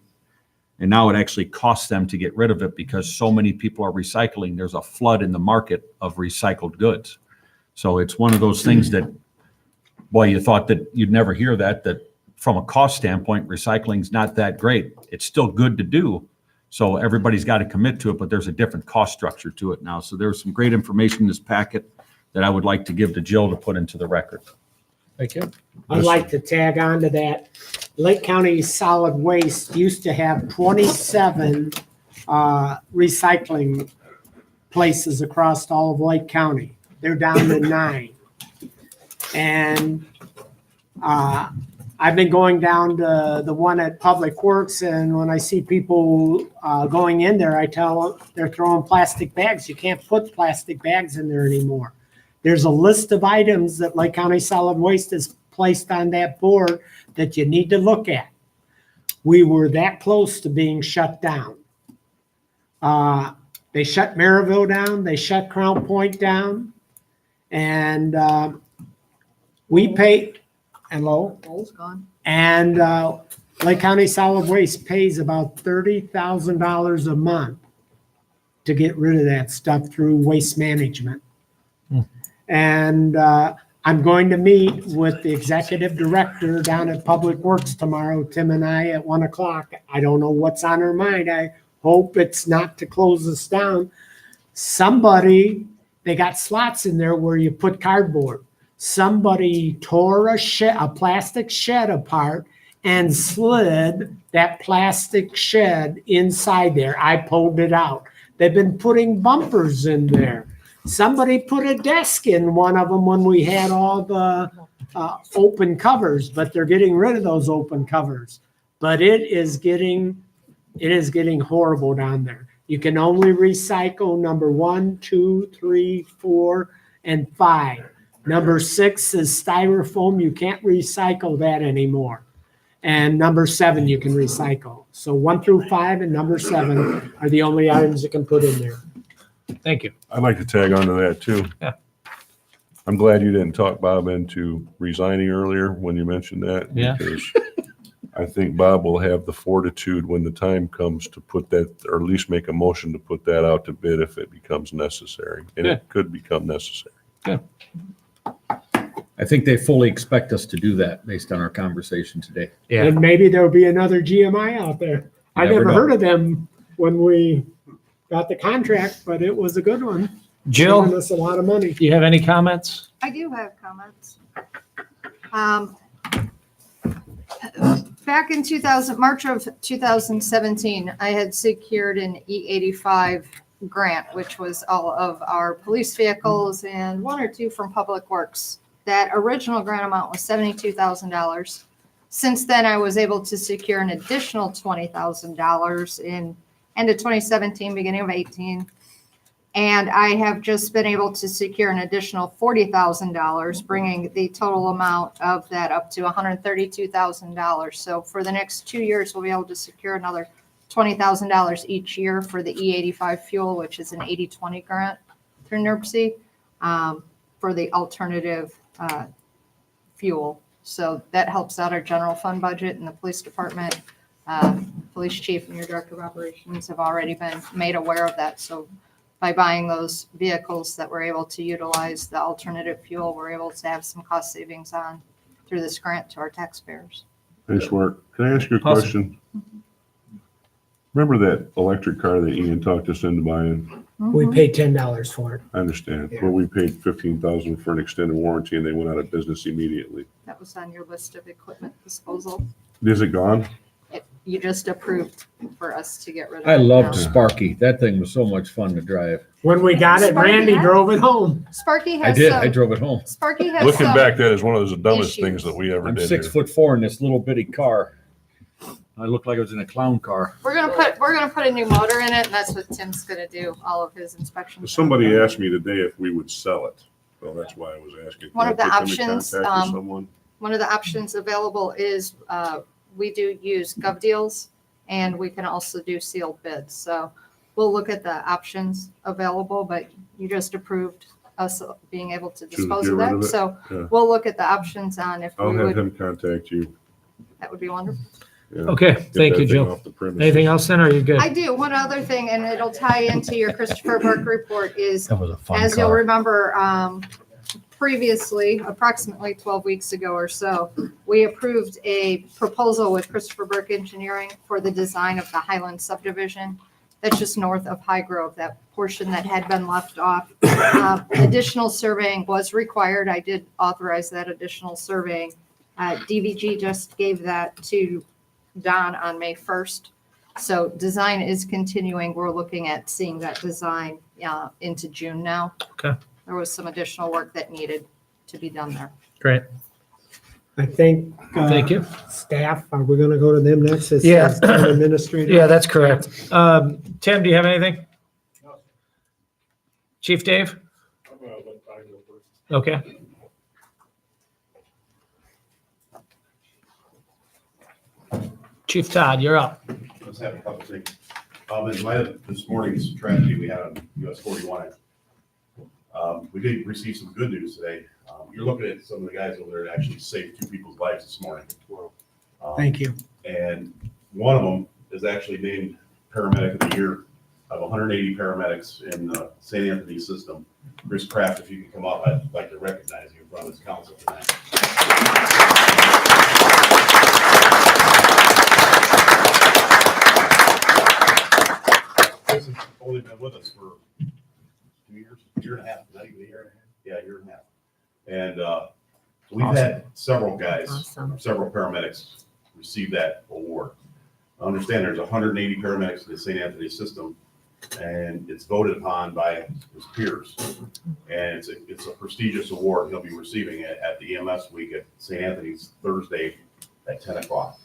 S4: And now it actually costs them to get rid of it because so many people are recycling. There's a flood in the market of recycled goods. So it's one of those things that, boy, you thought that you'd never hear that from a cost standpoint, recycling's not that great. It's still good to do. So everybody's got to commit to it, but there's a different cost structure to it now. So there's some great information in this packet that I would like to give to Jill to put into the record.
S1: Thank you.
S9: I'd like to tag on to that. Lake County Solid Waste used to have 27 recycling places across all of Lake County. They're down to 9. And I've been going down to the one at Public Works, and when I see people going in there, I tell them they're throwing plastic bags. You can't put plastic bags in there anymore. There's a list of items that Lake County Solid Waste has placed on that board that you need to look at. We were that close to being shut down. They shut Maryville down, they shut Crown Point down, and we pay, hello?
S6: Old's gone.
S9: And Lake County Solid Waste pays about $30,000 a month to get rid of that stuff through Waste Management. And I'm going to meet with the executive director down at Public Works tomorrow, Tim and I, at 1:00. I don't know what's on her mind. I hope it's not to close us down. Somebody, they got slots in there where you put cardboard. Somebody tore a plastic shed apart and slid that plastic shed inside there. I pulled it out. They've been putting bumpers in there. Somebody put a desk in one of them when we had all the open covers, but they're getting rid of those open covers. But it is getting horrible down there. You can only recycle number 1, 2, 3, 4, and 5. Number 6 is styrofoam. You can't recycle that anymore. And number 7 you can recycle. So 1 through 5 and number 7 are the only items you can put in there.
S1: Thank you.
S12: I'd like to tag on to that too.
S1: Yeah.
S12: I'm glad you didn't talk Bob into resigning earlier when you mentioned that.
S1: Yeah.
S12: Because I think Bob will have the fortitude when the time comes to put that, or at least make a motion to put that out to bid if it becomes necessary. And it could become necessary.
S4: I think they fully expect us to do that based on our conversation today.
S1: Yeah.
S9: And maybe there'll be another GMI out there. I
S4: Never
S9: never
S4: know.
S9: heard of them when we got the contract, but it was a good one. Saving
S1: Jill,
S9: us a lot of money.
S1: do you have any comments?
S6: I do have comments. Back in March of 2017, I had secured an E85 grant, which was all of our police vehicles and one or two from Public Works. That original grant amount was $72,000. Since then, I was able to secure an additional $20,000 in end of 2017, beginning of 18. And I have just been able to secure an additional $40,000, bringing the total amount of that up to $132,000. So for the next 2 years, we'll be able to secure another $20,000 each year for the E85 fuel, which is an 80/20 grant through NERC for the alternative fuel. So that helps out our general fund budget, and the police department, police chief and your director of operations have already been made aware of that. So by buying those vehicles that we're able to utilize the alternative fuel, we're able to have some cost savings on through this grant to our taxpayers.
S12: Hey, Smart, can I ask you a
S1: Awesome.
S12: question? Remember that electric car that Ian talked us into buying?
S9: We paid $10 for it.
S12: I understand,
S9: Yeah.
S12: but we paid 15,000 for an extended warranty and they went out of business immediately.
S6: That was on your list of equipment disposal.
S12: Is it gone?
S6: You just approved for us to get rid of it.
S5: I loved
S6: now.
S5: Sparky. That thing was so much fun to drive.
S9: When we got it,
S6: Sparky
S9: Randy
S6: had-
S9: drove it home.
S6: Sparky
S5: I
S6: has
S5: did. I
S6: some,
S5: drove it home.
S6: Sparky has
S12: Looking
S6: some,
S12: back, that is one of the dumbest
S6: issues.
S12: things that we ever
S5: I'm
S12: did
S5: 6'4" in this little bitty car. I looked like I was in a clown car.
S6: we're gonna put a new motor in it, and that's what Tim's gonna do, all of his inspections.
S12: Somebody asked me today if we would sell it, so that's why I was asking.
S6: One
S12: Can
S6: of the
S12: I put them in
S6: options,
S12: contact with someone?
S6: One of the options available is, we do use GovDeals, and we can also do sealed bids. So we'll look at the options available, but you just approved us being able to dispose
S12: get
S6: of
S12: rid
S6: that.
S12: of it?
S6: So
S12: Yeah.
S6: we'll look at the options on if
S12: I'll
S6: we
S12: have
S6: would,
S12: him contact you.
S6: that would be wonderful.
S12: Yeah.
S1: Okay,
S12: Get
S1: thank
S12: that
S1: you,
S12: thing
S1: Jill.
S12: off the premises.
S1: Anything else then, or are you good?
S6: I do. One other thing, and it'll tie into your Christopher Burke report is,
S5: That was a fun
S6: as you'll
S5: car.
S6: remember, previously, approximately 12 weeks ago or so, we approved a proposal with Christopher Burke Engineering for the design of the Highland subdivision. That's just north of High Grove, that portion that had been left off. Additional surveying was required. I did authorize that additional surveying. DVG just gave that to Don on May 1st. So design is continuing. We're looking at seeing that design into June now.
S1: Okay.
S6: There was some additional work that needed to be done there.
S1: Great.
S9: I think.
S1: Thank you.
S9: Staff, are we gonna go to them next? It
S1: Yeah.
S9: says town administrator.
S1: Yeah, that's correct. Tim, do you have anything? Chief Dave? Okay. Chief Todd, you're up.
S13: Let's have a couple things. In light of this morning's tragedy we had on US 41, we did receive some good news today. You're looking at some of the guys over there that actually saved 2 people's lives this morning.
S9: Thank you.
S13: And one of them is actually named Paramedic of the Year of 180 paramedics in the St. Anthony system. Chris Kraft, if you could come up, I'd like to recognize you in front of this council tonight. Chris has only been with us for 2 years, year and a half, not even a year. Yeah, a year and a half. And we've had several guys,
S7: Awesome.
S13: several paramedics receive that award. I understand there's 180 paramedics in the St. Anthony system, and it's voted upon by his peers. And it's a prestigious award. He'll be receiving it at the EMS week at St. Anthony's Thursday at 10 o'clock.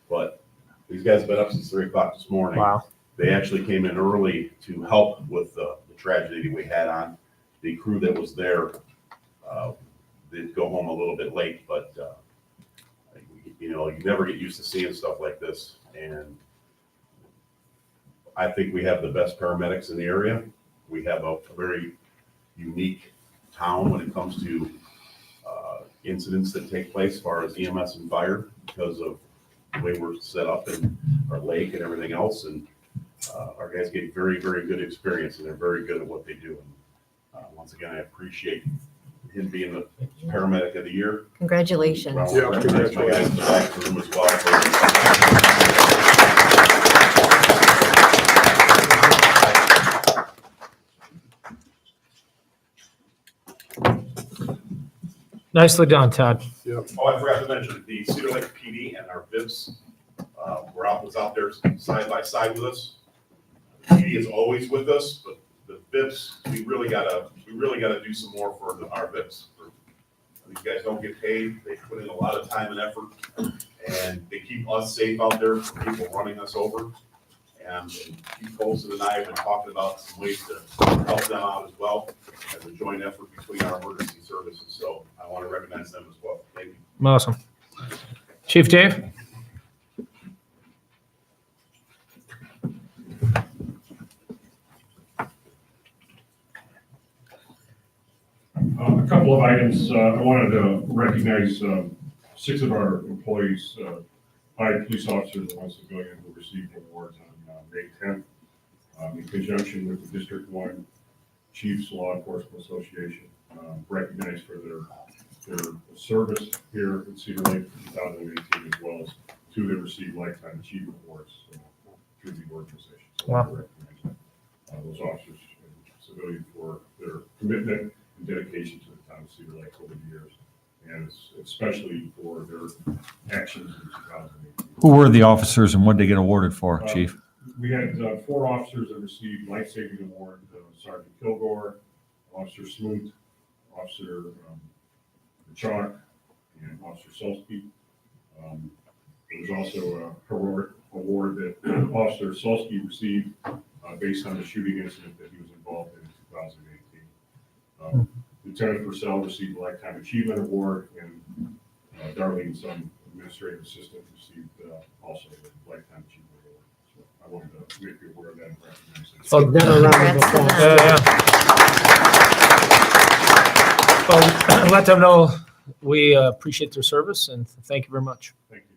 S13: But these guys have been up since 3 o'clock this morning.
S1: Wow.
S13: They actually came in early to help with the tragedy we had on. The crew that was there did go home a little bit late, but you know, you never get used to seeing stuff like this. And I think we have the best paramedics in the area. We have a very unique town when it comes to incidents that take place as far as EMS and fire because of the way we're set up and our lake and everything else. And our guys get very, very good experience and they're very good at what they do. And once again, I appreciate him being the paramedic of the year.
S7: Congratulations.
S13: Well,
S11: Yeah,
S13: recognize my guys in the back of the room as well.
S1: Nicely done, Todd.
S13: Oh, I forgot to mention, the Cedar Lake PD and our VIPs, was out there side by side with us. The PD is always with us, but the VIPs, we really gotta do some more for our VIPs. These guys don't get paid, they put in a lot of time and effort, and they keep us safe out there from people running us over. And Chief Colson and I have been talking about some ways to help them out as well, as a joint effort between our emergency services, so I want to recognize them as well. Thank you.
S1: Awesome. Chief Dave?
S16: A couple of items. I wanted to recognize 6 of our employees, 5 police officers and 1 civilian who received awards on May 10th in conjunction with the District 1 Chiefs Law Enforcement Association, recognized for their service here in Cedar Lake in 2018, as well as 2 that received Lifetime Achievement Awards through the organization. So I want to recognize those officers and civilians for their commitment and dedication to the town of Cedar Lake over the years, and especially for their actions in 2018.
S4: Who were the officers and what did they get awarded for, Chief?
S16: We had 4 officers that received life-saving award, Sergeant Kilgore, Officer Smoot, Officer Chalk, and Officer Solsky. There was also a heroic award that Officer Solsky received based on the shooting incident that he was involved in 2018. Lieutenant Purcell received a Lifetime Achievement Award, and Darlene, some administrative assistant, received also the Lifetime Achievement Award. So I wanted to make you aware of that and recognize that.
S1: Oh,
S9: Give them a round of applause.
S1: Well, let them know we appreciate their service and thank you very much.
S16: Thank you.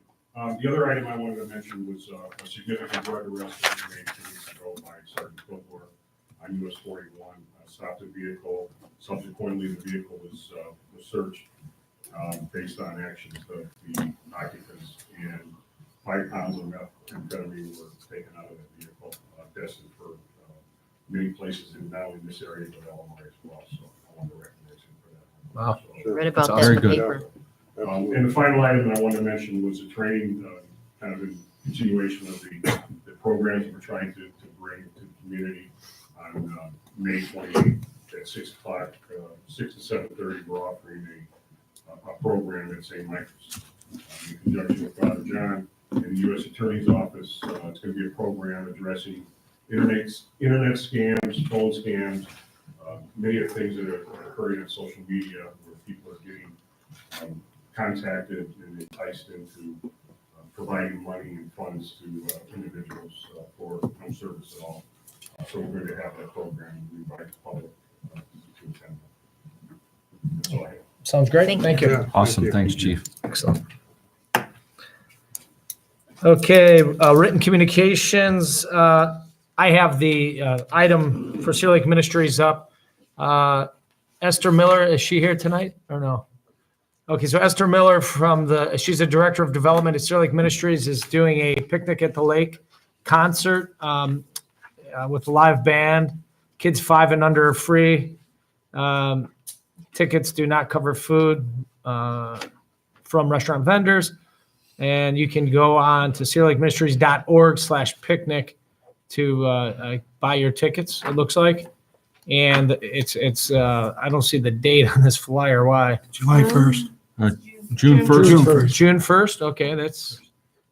S16: The other item I wanted to mention was a significant drug arrest that we made 2 weeks ago by Sergeant Kilgore on US 41. Stopped a vehicle. Subsequently, the vehicle was searched based on actions of the occupants, and 5 pounds of methamphetamine were taken out of that vehicle, destined for many places, and not only in this area, but Illinois as well. So I want to recognize him for that.
S1: Wow.
S16: So,
S7: Read about
S1: That's
S7: that in the
S4: awesome.
S7: paper.
S16: and the final item that I wanted to mention was a training, kind of in continuation of the programs that we're trying to bring to the community on May 28th at 6 o'clock, 6 to 7:30. We're offering a program at St. Michael's in conjunction with Father John and the U.S. Attorney's Office. It's going to be a program addressing internet scams, phone scams, many of the things that are occurring on social media where people are getting contacted and enticed into providing money and funds to individuals for no service at all. So we're going to have that program and we invite the public to attend. That's all I have.
S1: Sounds great. Thank you.
S11: Yeah,
S4: Awesome. Thanks, Chief.
S1: Excellent. Okay, written communications. I have the item for Cedar Lake Ministries up. Esther Miller, is she here tonight or no? Okay, so Esther Miller she's the Director of Development at Cedar Lake Ministries, is doing a Picnic at the Lake concert with a live band. Kids 5 and under are free. Tickets do not cover food from restaurant vendors. And you can go on to cedarlakeministries.org/picnic to buy your tickets, it looks like. And it's I don't see the date on this flyer. Why?
S2: July 1st.
S4: June 1st.
S1: June 1st. Okay,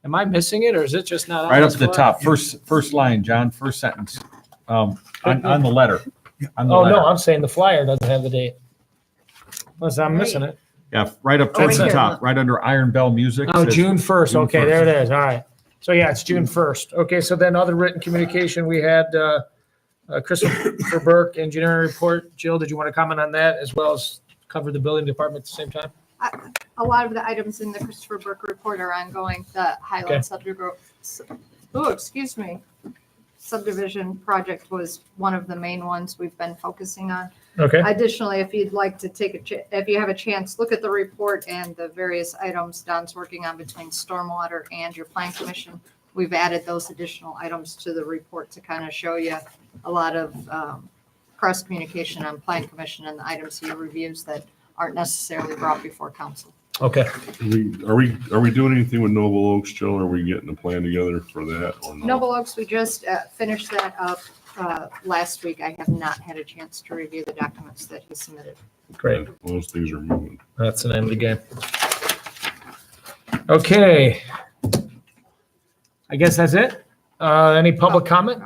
S1: am I missing it or is it just not on
S4: Right up
S1: this
S4: at the
S1: flyer?
S4: top, first line, John, first sentence, on the letter. On the
S1: Oh,
S4: letter.
S1: no, I'm saying the flyer doesn't have the date. Unless I'm missing it.
S4: Yeah, right up towards
S1: Oh,
S4: the
S1: right
S4: top, right under Iron Bell Music.
S1: Oh,
S4: says
S1: June 1st.
S4: June
S1: Okay,
S4: 1st.
S1: there it is. All right. So yeah, it's June 1st. Okay, so then other written communication, we had Christopher Burke, engineering report. Jill, did you want to comment on that as well as cover the building department at the same time?
S6: A lot of the items in the Christopher Burke report are ongoing. The Highland subdivision project was one of the main ones we've been focusing on.
S1: Okay.
S6: Additionally, if you'd like to if you have a chance, look at the report and the various items Don's working on between stormwater and your plan commission. We've added those additional items to the report to kind of show you a lot of cross communication on plan commission and the items he reviews that aren't necessarily brought before council.
S1: Okay.
S12: Are we doing anything with Noble Oaks, Jill? Are we getting a plan together for that or no?
S6: Noble Oaks, we just finished that up last week. I have not had a chance to review the documents that he submitted.
S1: Great.
S12: Those things are moving.
S1: That's the name of the game. Okay. I guess that's it. Any public comment?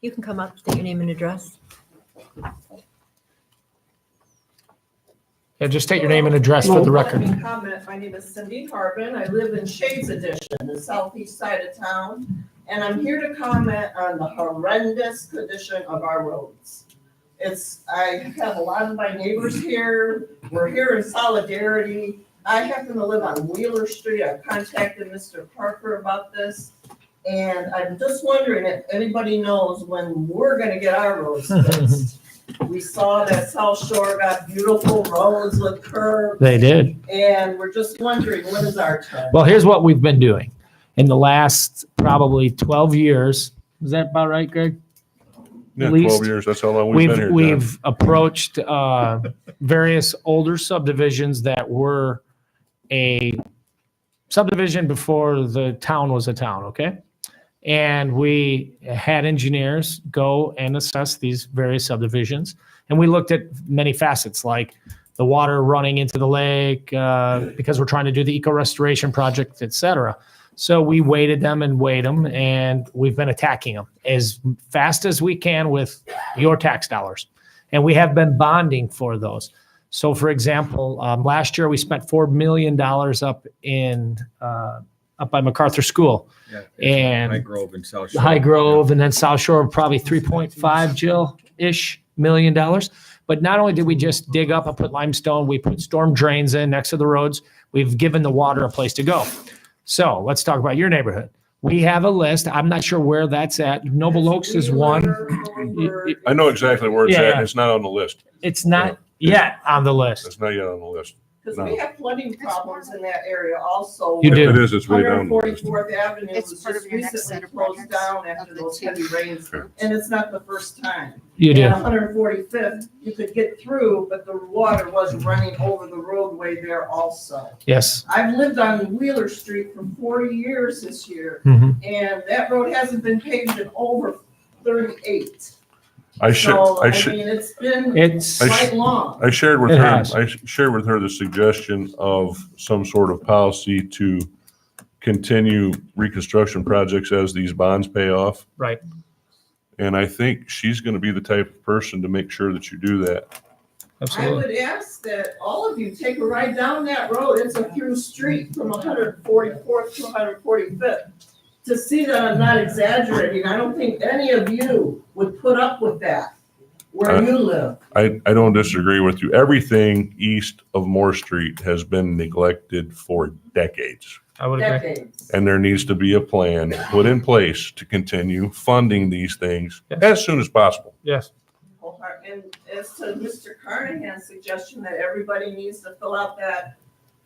S7: You can come up, state your name and address.
S1: Yeah, just state your name and address for the record.
S17: Let me comment. My name is Cindy Harbin. I live in Shades Edition, the southeast side of town. And I'm here to comment on the horrendous condition of our roads. I have a lot of my neighbors here. We're here in solidarity. I happen to live on Wheeler Street. I contacted Mr. Parker about this. And I'm just wondering if anybody knows when we're gonna get our roads fixed. We saw that South Shore got beautiful roads with curbs.
S1: They did.
S17: And we're just wondering, when is our turn?
S1: Well, here's what we've been doing in the last probably 12 years. Is that about right, Greg?
S12: Yeah,
S1: At least
S12: 12 years. That's how long we've been here. John.
S1: We've approached various older subdivisions that were a subdivision before the town was a town, okay? And we had engineers go and assess these various subdivisions. And we looked at many facets like the water running into the lake because we're trying to do the eco restoration project, et cetera. So we weighted them and weighed them, and we've been attacking them as fast as we can with your tax dollars. And we have been bonding for those. So for example, last year we spent $4 million up by MacArthur School. And
S4: High Grove and South Shore.
S1: High Grove and then South Shore, probably 3.5 Jill-ish $1 million. But not only did we just dig up and put limestone, we put storm drains in next to the roads. We've given the water a place to go. So let's talk about your neighborhood. We have a list. I'm not sure where that's at. Noble Oaks is one.
S12: I know exactly where it's
S1: Yeah,
S12: at.
S1: yeah.
S12: And it's not on the list.
S1: It's not yet on the list.
S12: It's not yet on the list.
S17: Because
S12: No.
S17: we have flooding problems in that area also.
S1: You do.
S12: It is. It's way down the list.
S17: 144th Avenue
S6: It's
S17: was
S6: part
S17: just
S6: of your next
S17: recently
S6: set of
S17: closed
S6: projects
S17: down
S6: of
S17: after
S6: the
S17: those
S6: two.
S17: heavy rains. And it's not the first time.
S1: You do.
S17: And 145th, you could get through, but the water was running over the roadway there also.
S1: Yes.
S17: I've lived on Wheeler Street for 40 years this year,
S1: Mhm.
S17: and that road hasn't been paved in over 38.
S12: I shared
S17: mean, it's been
S1: It's-
S17: quite long.
S12: I shared with
S1: It
S12: her,
S1: has.
S12: I shared with her the suggestion of some sort of policy to continue reconstruction projects as these bonds pay off.
S1: Right.
S12: And I think she's going to be the type of person to make sure that you do that.
S17: I
S1: Absolutely.
S17: would ask that all of you take a ride down that road. It's a through street from 144th to 145th. To see that I'm not exaggerating, I don't think any of you would put up with that where you live.
S12: I don't disagree with you. Everything east of Moore Street has been neglected for decades.
S1: I would agree.
S17: Decades.
S12: And there needs to be a plan put in place to continue funding these things as soon as possible.
S1: Yes.
S17: And as to Mr. Carnahan's suggestion that everybody needs to fill out that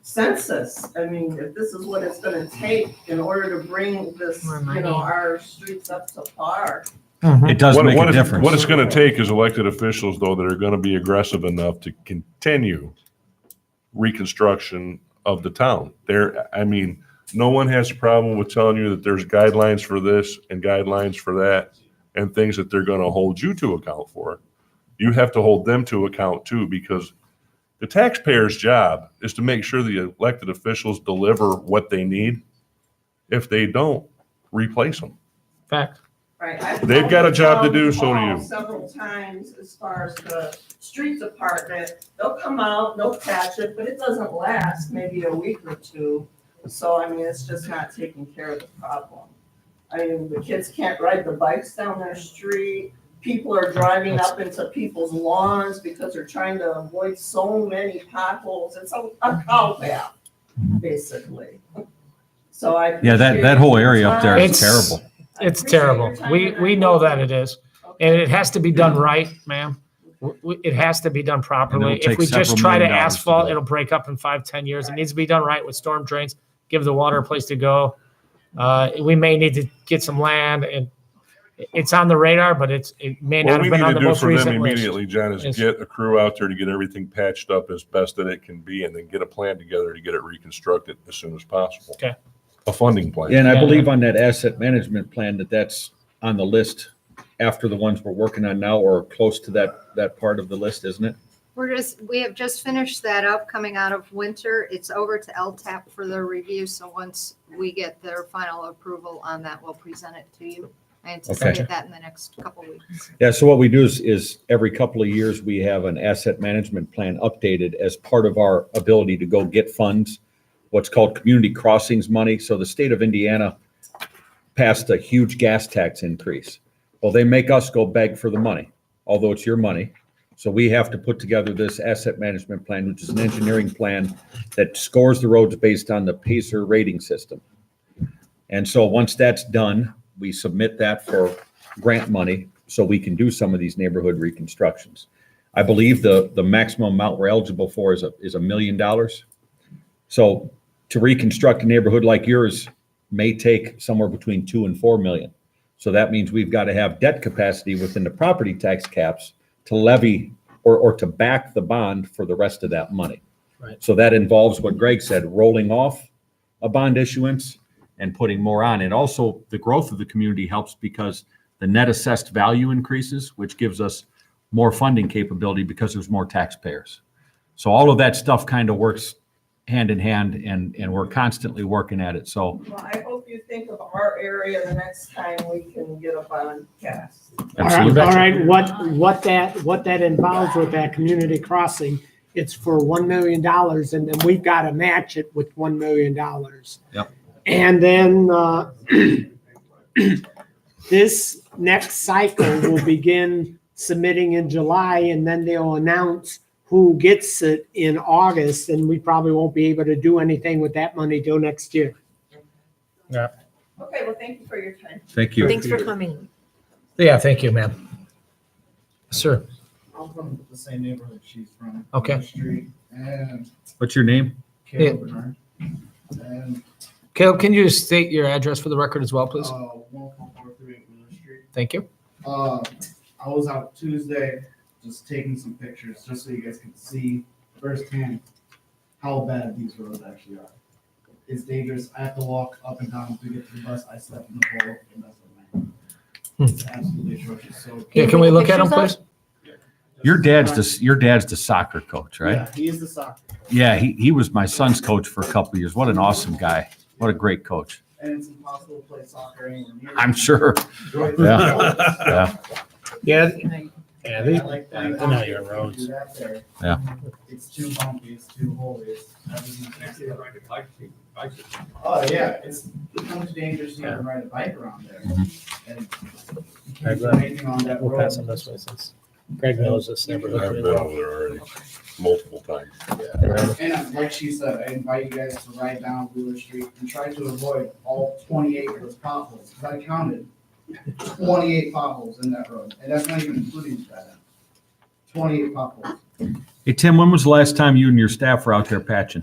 S17: census, I mean, if this is what it's gonna take in order to bring this,
S7: More
S17: you
S7: money.
S17: know, our streets up to par.
S4: It does make a difference.
S12: What it's going to take is elected officials, though, that are going to be aggressive enough to continue reconstruction of the town. I mean, no one has a problem with telling you that there's guidelines for this and guidelines for that and things that they're going to hold you to account for. You have to hold them to account too, because the taxpayer's job is to make sure the elected officials deliver what they need. If they don't, replace them.
S1: Fact.
S17: Right. I've
S12: They've got a job to
S17: called
S12: do, so do you.
S17: Several times as far as the street department, they'll come out, they'll patch it, but it doesn't last maybe a week or two. So, I mean, it's just not taking care of the problem. I mean, the kids can't ride the bikes down their street. People are driving up into people's lawns because they're trying to avoid so many potholes. It's a cow path, basically. So I.
S4: Yeah, that
S17: appreciate
S4: whole area up there is
S1: It's-
S4: terrible.
S1: It's terrible. We know that it is. And it has to be done right, ma'am. It has to be done properly.
S4: And it'll
S1: If we
S4: take
S1: just
S4: several
S1: try to
S4: million dollars to
S1: asphalt,
S4: do it.
S1: it'll break up in 5-10 years. It needs to be done right with storm drains, give the water a place to go. We may need to get some land and it's on the radar, but it may
S12: What
S1: not
S12: we
S1: have been
S12: need
S1: on
S12: to
S1: the
S12: do
S1: most
S12: for them
S1: recent list.
S12: immediately, John, is
S1: Yes.
S12: get a crew out there to get everything patched up as best that it can be, and then get a plan together to get it reconstructed as soon as possible.
S1: Okay.
S12: A funding plan.
S4: And I
S1: Yeah.
S4: believe on that asset management plan that's on the list after the ones we're working on now or close to that part of the list, isn't it?
S6: We have just finished that up coming out of winter. It's over to LTAP for their review. So once we get their final approval on that, we'll present it to you. I anticipate
S4: Okay.
S6: that in the next couple of weeks.
S4: Yeah, so what we do is every couple of years, we have an asset management plan updated as part of our ability to go get funds, what's called community crossings money. So the state of Indiana passed a huge gas tax increase. Well, they make us go beg for the money, although it's your money. So we have to put together this asset management plan, which is an engineering plan that scores the roads based on the PACER rating system. And so once that's done, we submit that for grant money so we can do some of these neighborhood reconstructions. I believe the maximum amount we're eligible for is $1 million. So to reconstruct a neighborhood like yours may take somewhere between 2 and 4 million. So that means we've got to have debt capacity within the property tax caps to levy or to back the bond for the rest of that money.
S1: Right.
S4: So that involves what Greg said, rolling off a bond issuance and putting more on. And also the growth of the community helps because the net assessed value increases, which gives us more funding capability because there's more taxpayers. So all of that stuff kind of works hand in hand and we're constantly working at it. So
S17: Well, I hope you think of our area the next time we can get a bond cast.
S4: absolutely.
S9: All right, what that involves with that community crossing, it's for $1 million and then we've got to match it with $1 million.
S4: Yep.
S9: And then, this next cycle will begin submitting in July and then they'll announce who gets it in August, and we probably won't be able to do anything with that money till next year.
S1: Yeah.
S17: Okay, well, thank you for your time.
S4: Thank you.
S7: Thanks for coming.
S1: Yeah, thank you, ma'am. Sir,
S11: I'm from the same neighborhood she's from.
S1: Okay.
S11: Willow Street, and
S4: What's your name?
S11: Caleb Bernard. And,
S1: Caleb, can you just state your address for the record as well, please?
S11: 14438 Willow Street.
S1: Thank you.
S11: I was out Tuesday just taking some pictures, just so you guys could see firsthand how bad these roads actually are. It's dangerous. I have to walk up and down to get to the bus. I step in the hole, and that's what I It's absolutely atrocious. So
S1: Yeah, can we look at them, please?
S4: Your dad's the soccer coach, right?
S11: yeah, he is the soccer coach.
S4: Yeah, he was my son's coach for a couple of years. What an awesome guy. What a great coach.
S11: And it's impossible to play soccer anywhere near.
S4: I'm sure.
S11: Enjoy the
S4: Yeah.
S11: roads.
S1: Yeah.
S11: Yeah,
S1: they-
S11: I like that.
S1: they're not your roads.
S11: Do that there.
S4: Yeah.
S11: It's too bumpy, it's too holy, it's everything's messed up. Oh, yeah, it becomes dangerous to even ride a bike around there. And you can't do anything on that
S1: We'll
S11: road.
S1: pass them this way since Greg knows this
S12: I've
S1: neighborhood.
S12: been
S1: pretty well.
S12: over there already multiple times.
S11: And like she said, I invite you guys to ride down Wheeler Street and try to avoid all 28 of those potholes. Because I counted 28 potholes in that road, and that's not even including that. 28 potholes.
S4: Hey, Tim, when was the last time you and your staff were out there patching?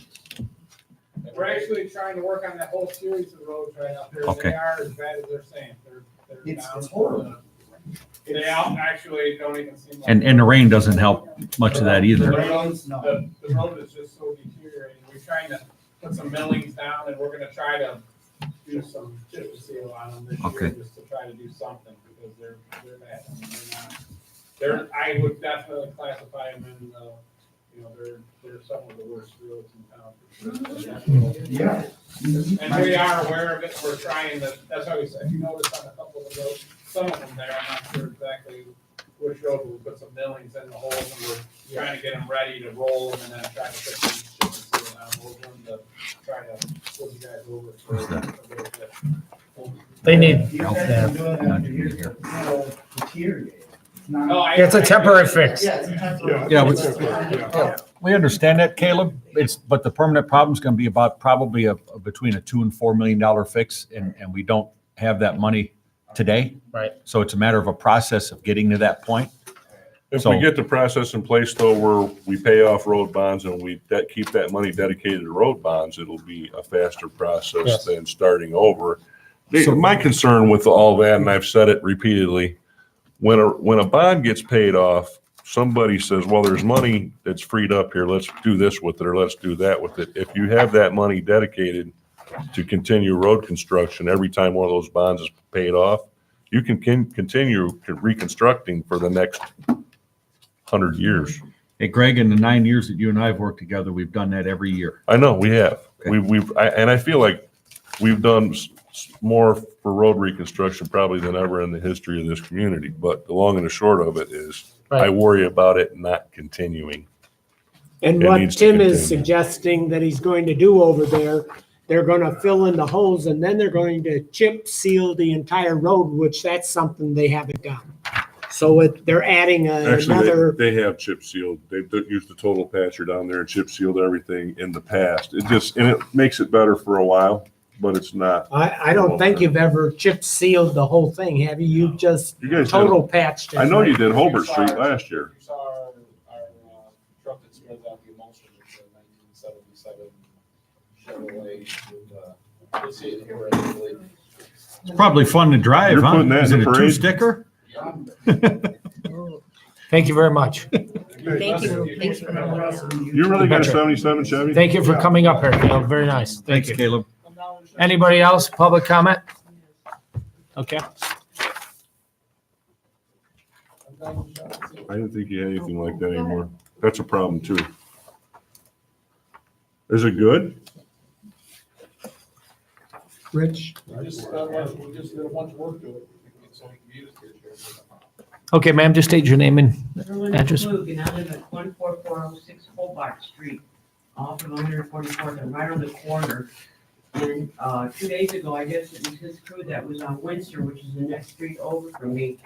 S14: We're actually trying to work on that whole series of roads right up there.
S4: Okay.
S14: They are as bad as they're saying. They're
S11: It's
S14: down.
S11: horrible.
S14: They out actually don't even seem like.
S4: And the rain doesn't help much of that
S14: The
S4: either.
S14: roads, the road is just so deteriorating. We're trying to put some millings down and we're gonna try to do some chip seal on them this
S4: Okay.
S14: year, just to try to do something, because they're bad. I mean, I would definitely classify them in, they're some of the worst roads in town.
S11: Yeah.
S14: And we are aware of it. We're trying to, that's why we said, if you notice on a couple of those, some of them there, I'm not sure exactly which road, we put some millings in the holes and we're trying to get them ready to roll them and then try to put some chip and seal down. We're going to try to put you guys over for a little bit.
S1: They need
S11: You
S1: help
S11: guys
S1: there.
S11: are doing that for years, but it's gonna deteriorate. It's not-
S14: No,
S1: It's a temporary fix.
S11: Yeah, it's a temporary.
S4: Yeah,
S11: Yeah.
S4: We understand that, Caleb. But the permanent problem's gonna be about probably between a $2 and $4 million fix, and we don't have that money today.
S1: Right.
S4: So it's a matter of a process of getting to that point.
S12: If
S4: So-
S12: we get the process in place though, where we pay off road bonds and we keep that money dedicated to road bonds, it'll be a faster process
S1: Yes.
S12: than starting over. My concern with all that, and I've said it repeatedly, when a bond gets paid off, somebody says, well, there's money that's freed up here, let's do this with it, or let's do that with it. If you have that money dedicated to continue road construction, every time one of those bonds is paid off, you can continue reconstructing for the next 100 years.
S4: Hey, Greg, in the 9 years that you and I have worked together, we've done that every year.
S12: I know, we have.
S4: Okay.
S12: And I feel like we've done more for road reconstruction probably than ever in the history of this community. But the long and the short of it is, I worry about it not continuing.
S9: And
S12: It
S9: what
S12: needs to
S9: Tim is
S12: continue.
S9: suggesting that he's going to do over there, they're gonna fill in the holes and then they're going to chip seal the entire road, which that's something they haven't done. So they're adding
S12: Actually,
S9: another,
S12: they have chip sealed. They've used the total patcher down there and chip sealed everything in the past. And it makes it better for a while, but it's not.
S9: I don't think you've ever chip sealed the whole thing, have you? You've just
S12: You guys did.
S9: total patched it.
S12: I know you did Holbert Street last year.
S14: You saw our truck that spreads out the emulsion, it's a 1977 Chevrolet with, you'll see it here, I believe.
S4: It's probably fun to drive,
S12: You're
S4: huh?
S12: putting that
S4: Is
S12: in
S4: it
S12: the
S4: a
S12: parade?
S4: two-sticker?
S1: Thank you very much.
S7: Thank you. Thanks for
S12: You really got a 77 Chevy?
S1: Thank you for coming up here, Caleb. Very nice. Thank
S4: Thanks,
S1: you.
S4: Caleb.
S1: Anybody else? Public comment? Okay.
S12: I didn't think you had anything like that anymore. That's a problem too. Is it good?
S9: Rich?
S14: We just did a bunch of work to it, so we can use it this year.
S1: Okay, ma'am, just state your name and address.
S18: Luke, and I live at 14406 Hobart Street, off of 144th, and right on the corner. And 2 days ago, I guess it was his crew that was on Windsor, which is the next street over from me.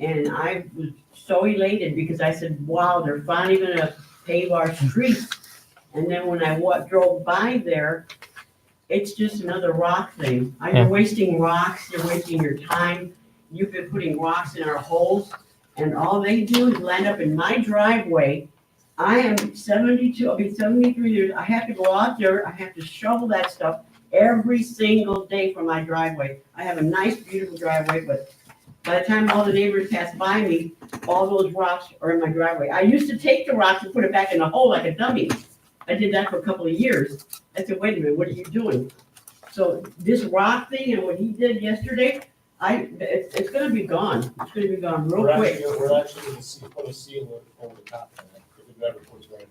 S18: And I was so elated because I said, wow, they're finally gonna pave our streets. And then when I drove by there, it's just another rock thing. You're wasting rocks, you're wasting your time. You've been putting rocks in our holes, and all they do is land up in my driveway. I am 72, I'll be 73 years. I have to go out there, I have to shovel that stuff every single day from my driveway. I have a nice, beautiful driveway, but by the time all the neighbors pass by me, all those rocks are in my driveway. I used to take the rocks and put it back in the hole like a dummy. I did that for a couple of years. I said, wait a minute, what are you doing? So this rock thing and what he did yesterday, it's gonna be gone. It's gonna be gone real quick.
S14: We're actually gonna put a seal over the top of that, if it ever puts rain.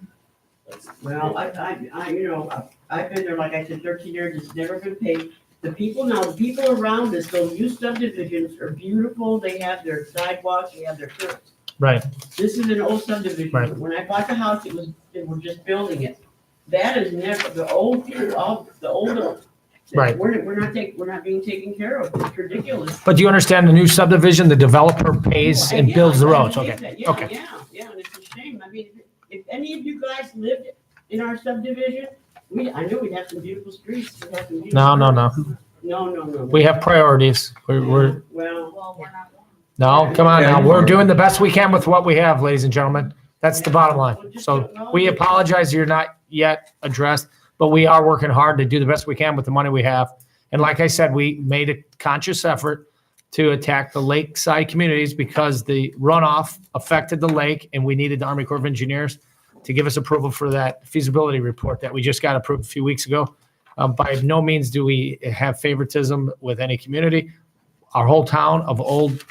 S18: Well, I've been there, like I said, 13 years, it's never been paid. The people around us, those new subdivisions are beautiful, they have their sidewalks, they have their curbs.
S1: Right.
S18: This is an old subdivision.
S1: Right.
S18: When I bought the house, they were just building it. That is never, the old people, the older.
S1: Right.
S18: We're not being taken care of. It's ridiculous.
S1: But do you understand the new subdivision, the developer pays and builds the roads? Okay,
S18: Yeah,
S1: okay.
S18: yeah, and it's a shame. I mean, if any of you guys lived in our subdivision, I know we'd have some beautiful streets. We'd have some beautiful
S1: No.
S18: No.
S1: We have priorities. We're,
S18: Well,
S1: no, come on now. We're doing the best we can with what we have, ladies and gentlemen. That's the bottom line. So we apologize you're not yet addressed, but we are working hard to do the best we can with the money we have. And like I said, we made a conscious effort to attack the lakeside communities because the runoff affected the lake and we needed the Army Corps of Engineers to give us approval for that feasibility report that we just got approved a few weeks ago. By no means do we have favoritism with any community. Our whole town of old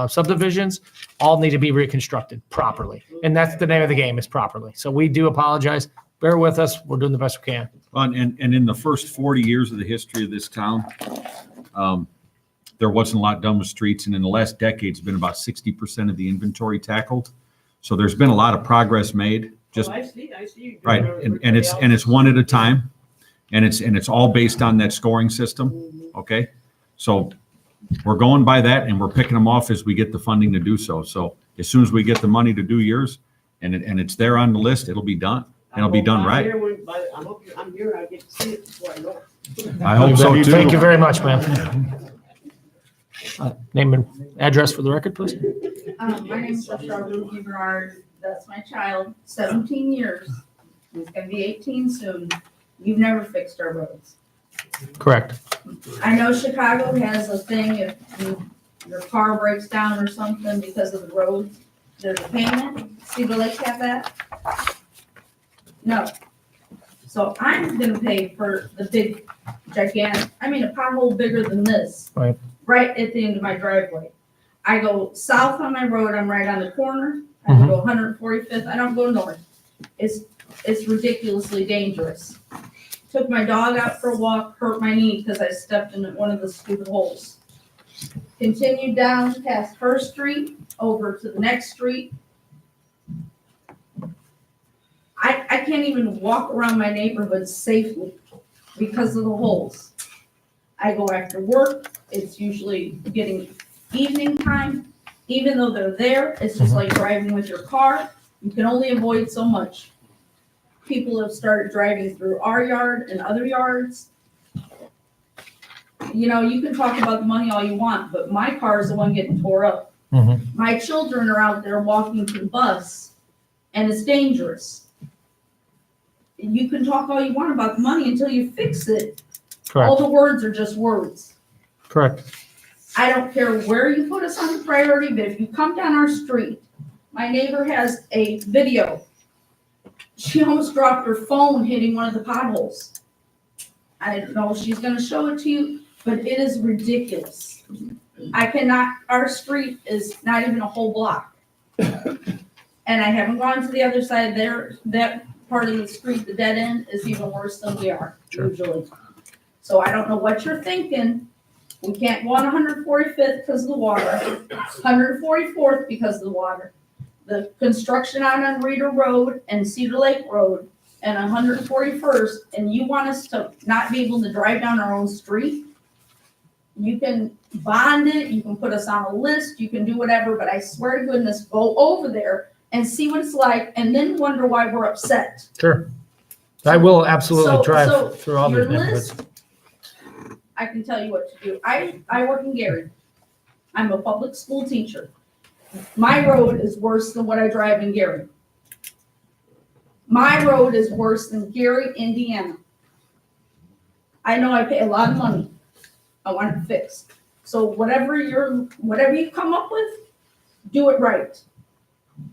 S1: subdivisions all need to be reconstructed properly. And that's the name of the game, is properly. So we do apologize. Bear with us. We're doing the best we can.
S4: And in the first 40 years of the history of this town, there wasn't a lot done with streets. And in the last decade, it's been about 60% of the inventory tackled. So there's been a lot of progress made. Just
S18: I see.
S4: right. And it's one at a time. And it's all based on that scoring system. Okay. So we're going by that and we're picking them off as we get the funding to do so. So as soon as we get the money to do yours and it's there on the list, it'll be done. And it'll be done right.
S18: I'm here, I get to see it before I go.
S4: I hope so too.
S1: Thank you very much, ma'am. Name and address for the record, please.
S19: My name is Charlotte Everard. That's my child, 17 years. He's gonna be 18 soon. You've never fixed our roads.
S1: Correct.
S19: I know Chicago has a thing, if your car breaks down or something because of the road, there's a payment. Cedar Lake have that? No. So I'm gonna pay for the big gigantic, I mean, a pothole bigger than this.
S1: Right.
S19: Right at the end of my driveway. I go south on my road, I'm right on the corner. I go 145th, I don't go north. It's ridiculously dangerous. Took my dog out for a walk, hurt my knee because I stepped in one of the stupid holes. Continued down past First Street, over to the next street. I can't even walk around my neighborhood safely because of the holes. I go after work, it's usually getting evening time. Even though they're there, it's just like driving with your car. You can only avoid so much. People have started driving through our yard and other yards. You know, you can talk about the money all you want, but my car is the one getting tore up. My children are out there walking to the bus, and it's dangerous. You can talk all you want about the money until you fix it. All
S1: Correct.
S19: the words are just words.
S1: Correct.
S19: I don't care where you put us on the priority, but if you come down our street, my neighbor has a video. She almost dropped her phone hitting one of the potholes. I don't know if she's gonna show it to you, but it is ridiculous. I cannot, our street is not even a whole block. And I haven't gone to the other side there, that part of the street, the dead end is even worse than we are usually. So I don't know what you're thinking. We can't go on 145th because of the water, 144th because of the water. The construction out on Reeder Road and Cedar Lake Road and 141st, and you want us to not be able to drive down our own street? You can bond it, you can put us on a list, you can do whatever, but I swear to goodness, go over there and see what it's like and then wonder why we're upset.
S1: Sure. I will absolutely
S19: So
S1: drive through all
S19: your
S1: these neighborhoods.
S19: list, I can tell you what to do. I work in Gary. I'm a public school teacher. My road is worse than what I drive in Gary. My road is worse than Gary, Indiana. I know I pay a lot of money. I want it fixed. So whatever you come up with, do it right.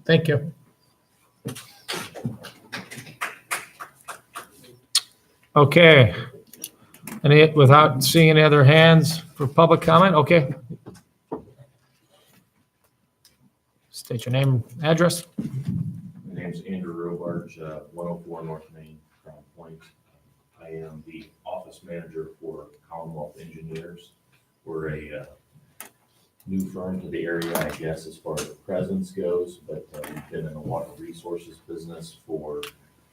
S1: Thank you. Okay. Without seeing any other hands for public comment, okay. State your name, address.
S20: My name's Andrew Robarge, 104 North Main, Crown Point. I am the office manager for Commonwealth Engineers. We're a new firm to the area, I guess, as far as presence goes, but we've been in the water resources business for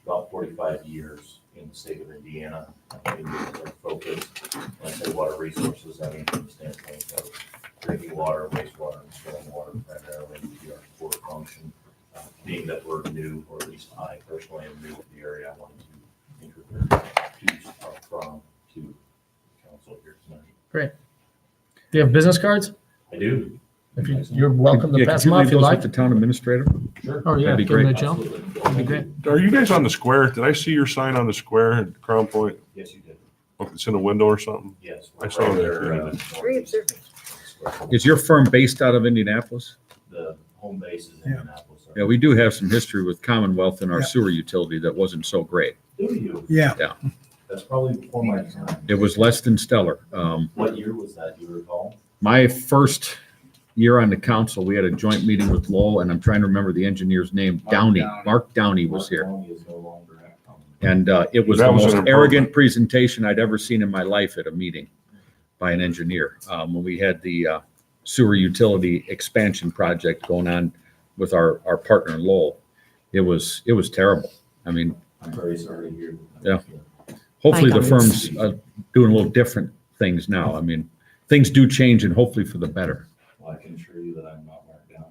S20: about 45 years in the state of Indiana. I think it's our focus. When I say water resources, I mean from the standpoint of drinking water, wastewater, and stormwater primarily would be our core function. Being that we're new, or at least I personally am new to the area, I wanted to introduce our firm to council here tonight.
S1: Great. Do you have business cards?
S20: I do.
S1: If you're welcome to
S4: Yeah,
S1: pass
S4: could
S1: them
S4: you
S1: off
S4: leave
S1: if you'd
S4: those
S1: like.
S4: with the town administrator?
S20: Sure.
S1: Oh, yeah.
S4: That'd be
S1: give them
S4: great.
S1: to Jill.
S20: Absolutely.
S1: That'd be great.
S12: Are you guys on the square? Did I see your sign on the square at Crown Point?
S20: Yes, you did.
S12: Oh, it's in a window or something?
S20: Yes.
S12: I saw
S20: Right
S12: that.
S20: there,
S12: Yeah.
S4: Is your firm based out of Indianapolis?
S20: The home base is in Indianapolis.
S4: Yeah, we do have some history with Commonwealth and our sewer utility that wasn't so great.
S20: Do you?
S9: Yeah.
S4: Yeah,
S20: That's probably before my time.
S4: it was less than stellar.
S20: What year was that, do you recall?
S4: My first year on the council, we had a joint meeting with Lowell, and I'm trying to remember the engineer's name, Downey. Mark Downey was here.
S20: Mark Downey is no longer at Commonwealth.
S4: And it was
S12: That
S4: the
S12: was an
S4: most
S12: improvement.
S4: arrogant presentation I'd ever seen in my life at a meeting by an engineer. When we had the sewer utility expansion project going on with our partner in Lowell, it was terrible. I mean,
S20: I'm very sorry to hear that.
S4: Yeah. hopefully the
S7: Mike,
S4: firm's doing a little different things now. I mean, things do change and hopefully for the better.
S20: Well, I can assure you that I'm not marked down.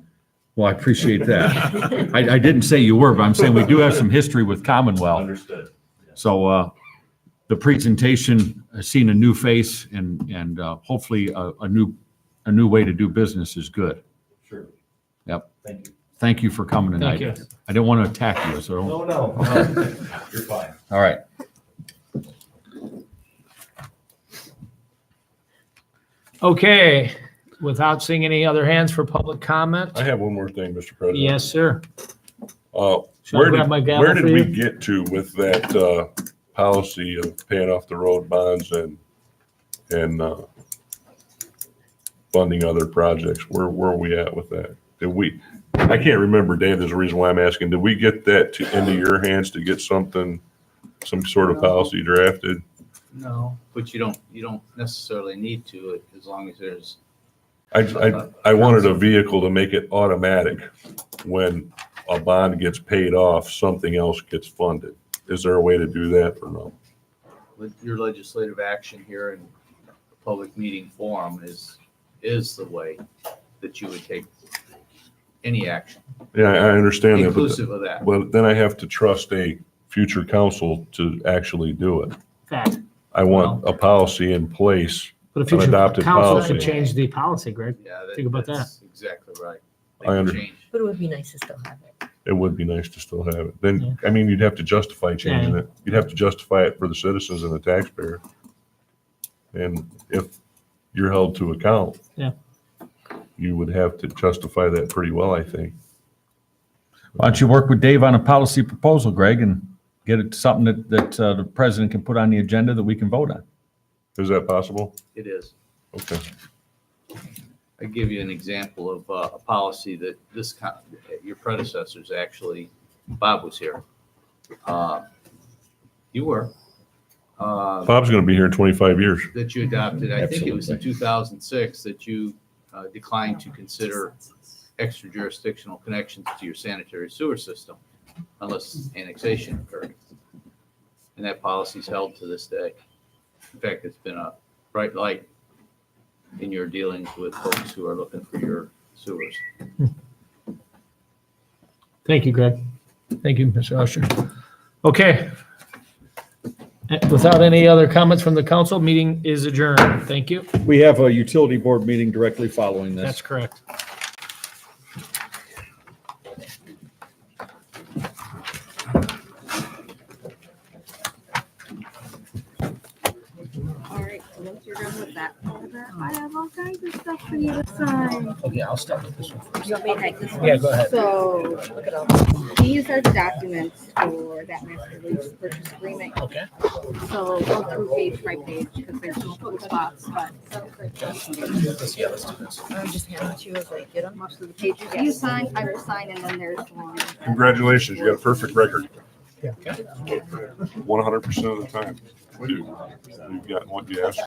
S4: Well, I appreciate that. I didn't say you were, but I'm saying we do have some history with Commonwealth.
S20: Understood. Yes.
S4: So the presentation has seen a new face and hopefully a new way to do business is good.
S20: Sure.
S4: Yep.
S20: Thank you.
S4: Thank you for coming tonight.
S1: Thank you.
S4: I didn't want to attack you, so.
S20: No, you're fine.
S4: All right.
S1: Okay, without seeing any other hands for public comment?
S12: I have one more thing, Mr. President.
S1: Yes, sir. Should I
S12: Where
S1: grab my
S12: did,
S1: gavel
S12: where did
S1: for
S12: we
S1: you?
S12: get to with that policy of paying off the road bonds and funding other projects? Where are we at with that? I can't remember, Dave, there's a reason why I'm asking. Did we get that into your hands to get some sort of policy drafted?
S5: No, but you don't necessarily need to, as long as there's.
S12: I wanted a vehicle to make it automatic. When a bond gets paid off, something else gets funded. Is there a way to do that or no?
S5: With your legislative action here in the public meeting forum is the way that you would take any action.
S12: Yeah, I understand that.
S5: Inclusive of that.
S12: But then I have to trust a future council to actually do it.
S1: Fact.
S12: I want a policy in place,
S1: But a
S12: an
S1: future
S12: adopted
S1: council
S12: policy.
S1: could change the policy, Greg.
S5: Yeah,
S1: Think about that.
S5: that's exactly right. They
S12: I
S5: can
S12: under-
S5: change.
S7: But it would be nice to still have it.
S12: It would be nice to still have it. Then, I mean, you'd have to justify changing it. You'd have to justify it for the citizens and the taxpayer. And if you're held to account.
S1: Yeah.
S12: You would have to justify that pretty well, I think.
S4: Why don't you work with Dave on a policy proposal, Greg, and get it to something that the president can put on the agenda that we can vote on?
S12: Is that possible?
S5: It is.
S12: Okay.
S5: I give you an example of a policy that your predecessors actually, Bob was here. You were.
S12: Bob's going to be here in 25 years.
S5: That you adopted, I think it was in
S12: Absolutely.
S5: 2006, that you declined to consider extra jurisdictional connections to your sanitary sewer system unless annexation occurred. And that policy's held to this day. In fact, it's been a bright light in your dealings with folks who are looking for your sewers.
S1: Thank you, Greg. Thank you, Mr. Usher. Okay. Without any other comments from the council, meeting is adjourned. Thank you.
S4: We have a utility board meeting directly following this.
S1: That's correct.
S3: All right, so once you're done with that folder, I have all kinds of stuff for you to sign.
S1: Okay, I'll start with this one first.
S3: You want me to take this one?
S1: Yeah, go ahead.
S3: So, these are the documents for that master lease purchase agreement.
S1: Okay.
S3: So go through page by page because there's no full spots, but
S1: Let's do this.
S7: I'm just handing it to you as I get them.
S3: most of the pages you sign, I will sign, and then there's one.
S12: Congratulations, you got a perfect record.
S1: Yeah.
S12: 100% of the time. You've gotten what you asked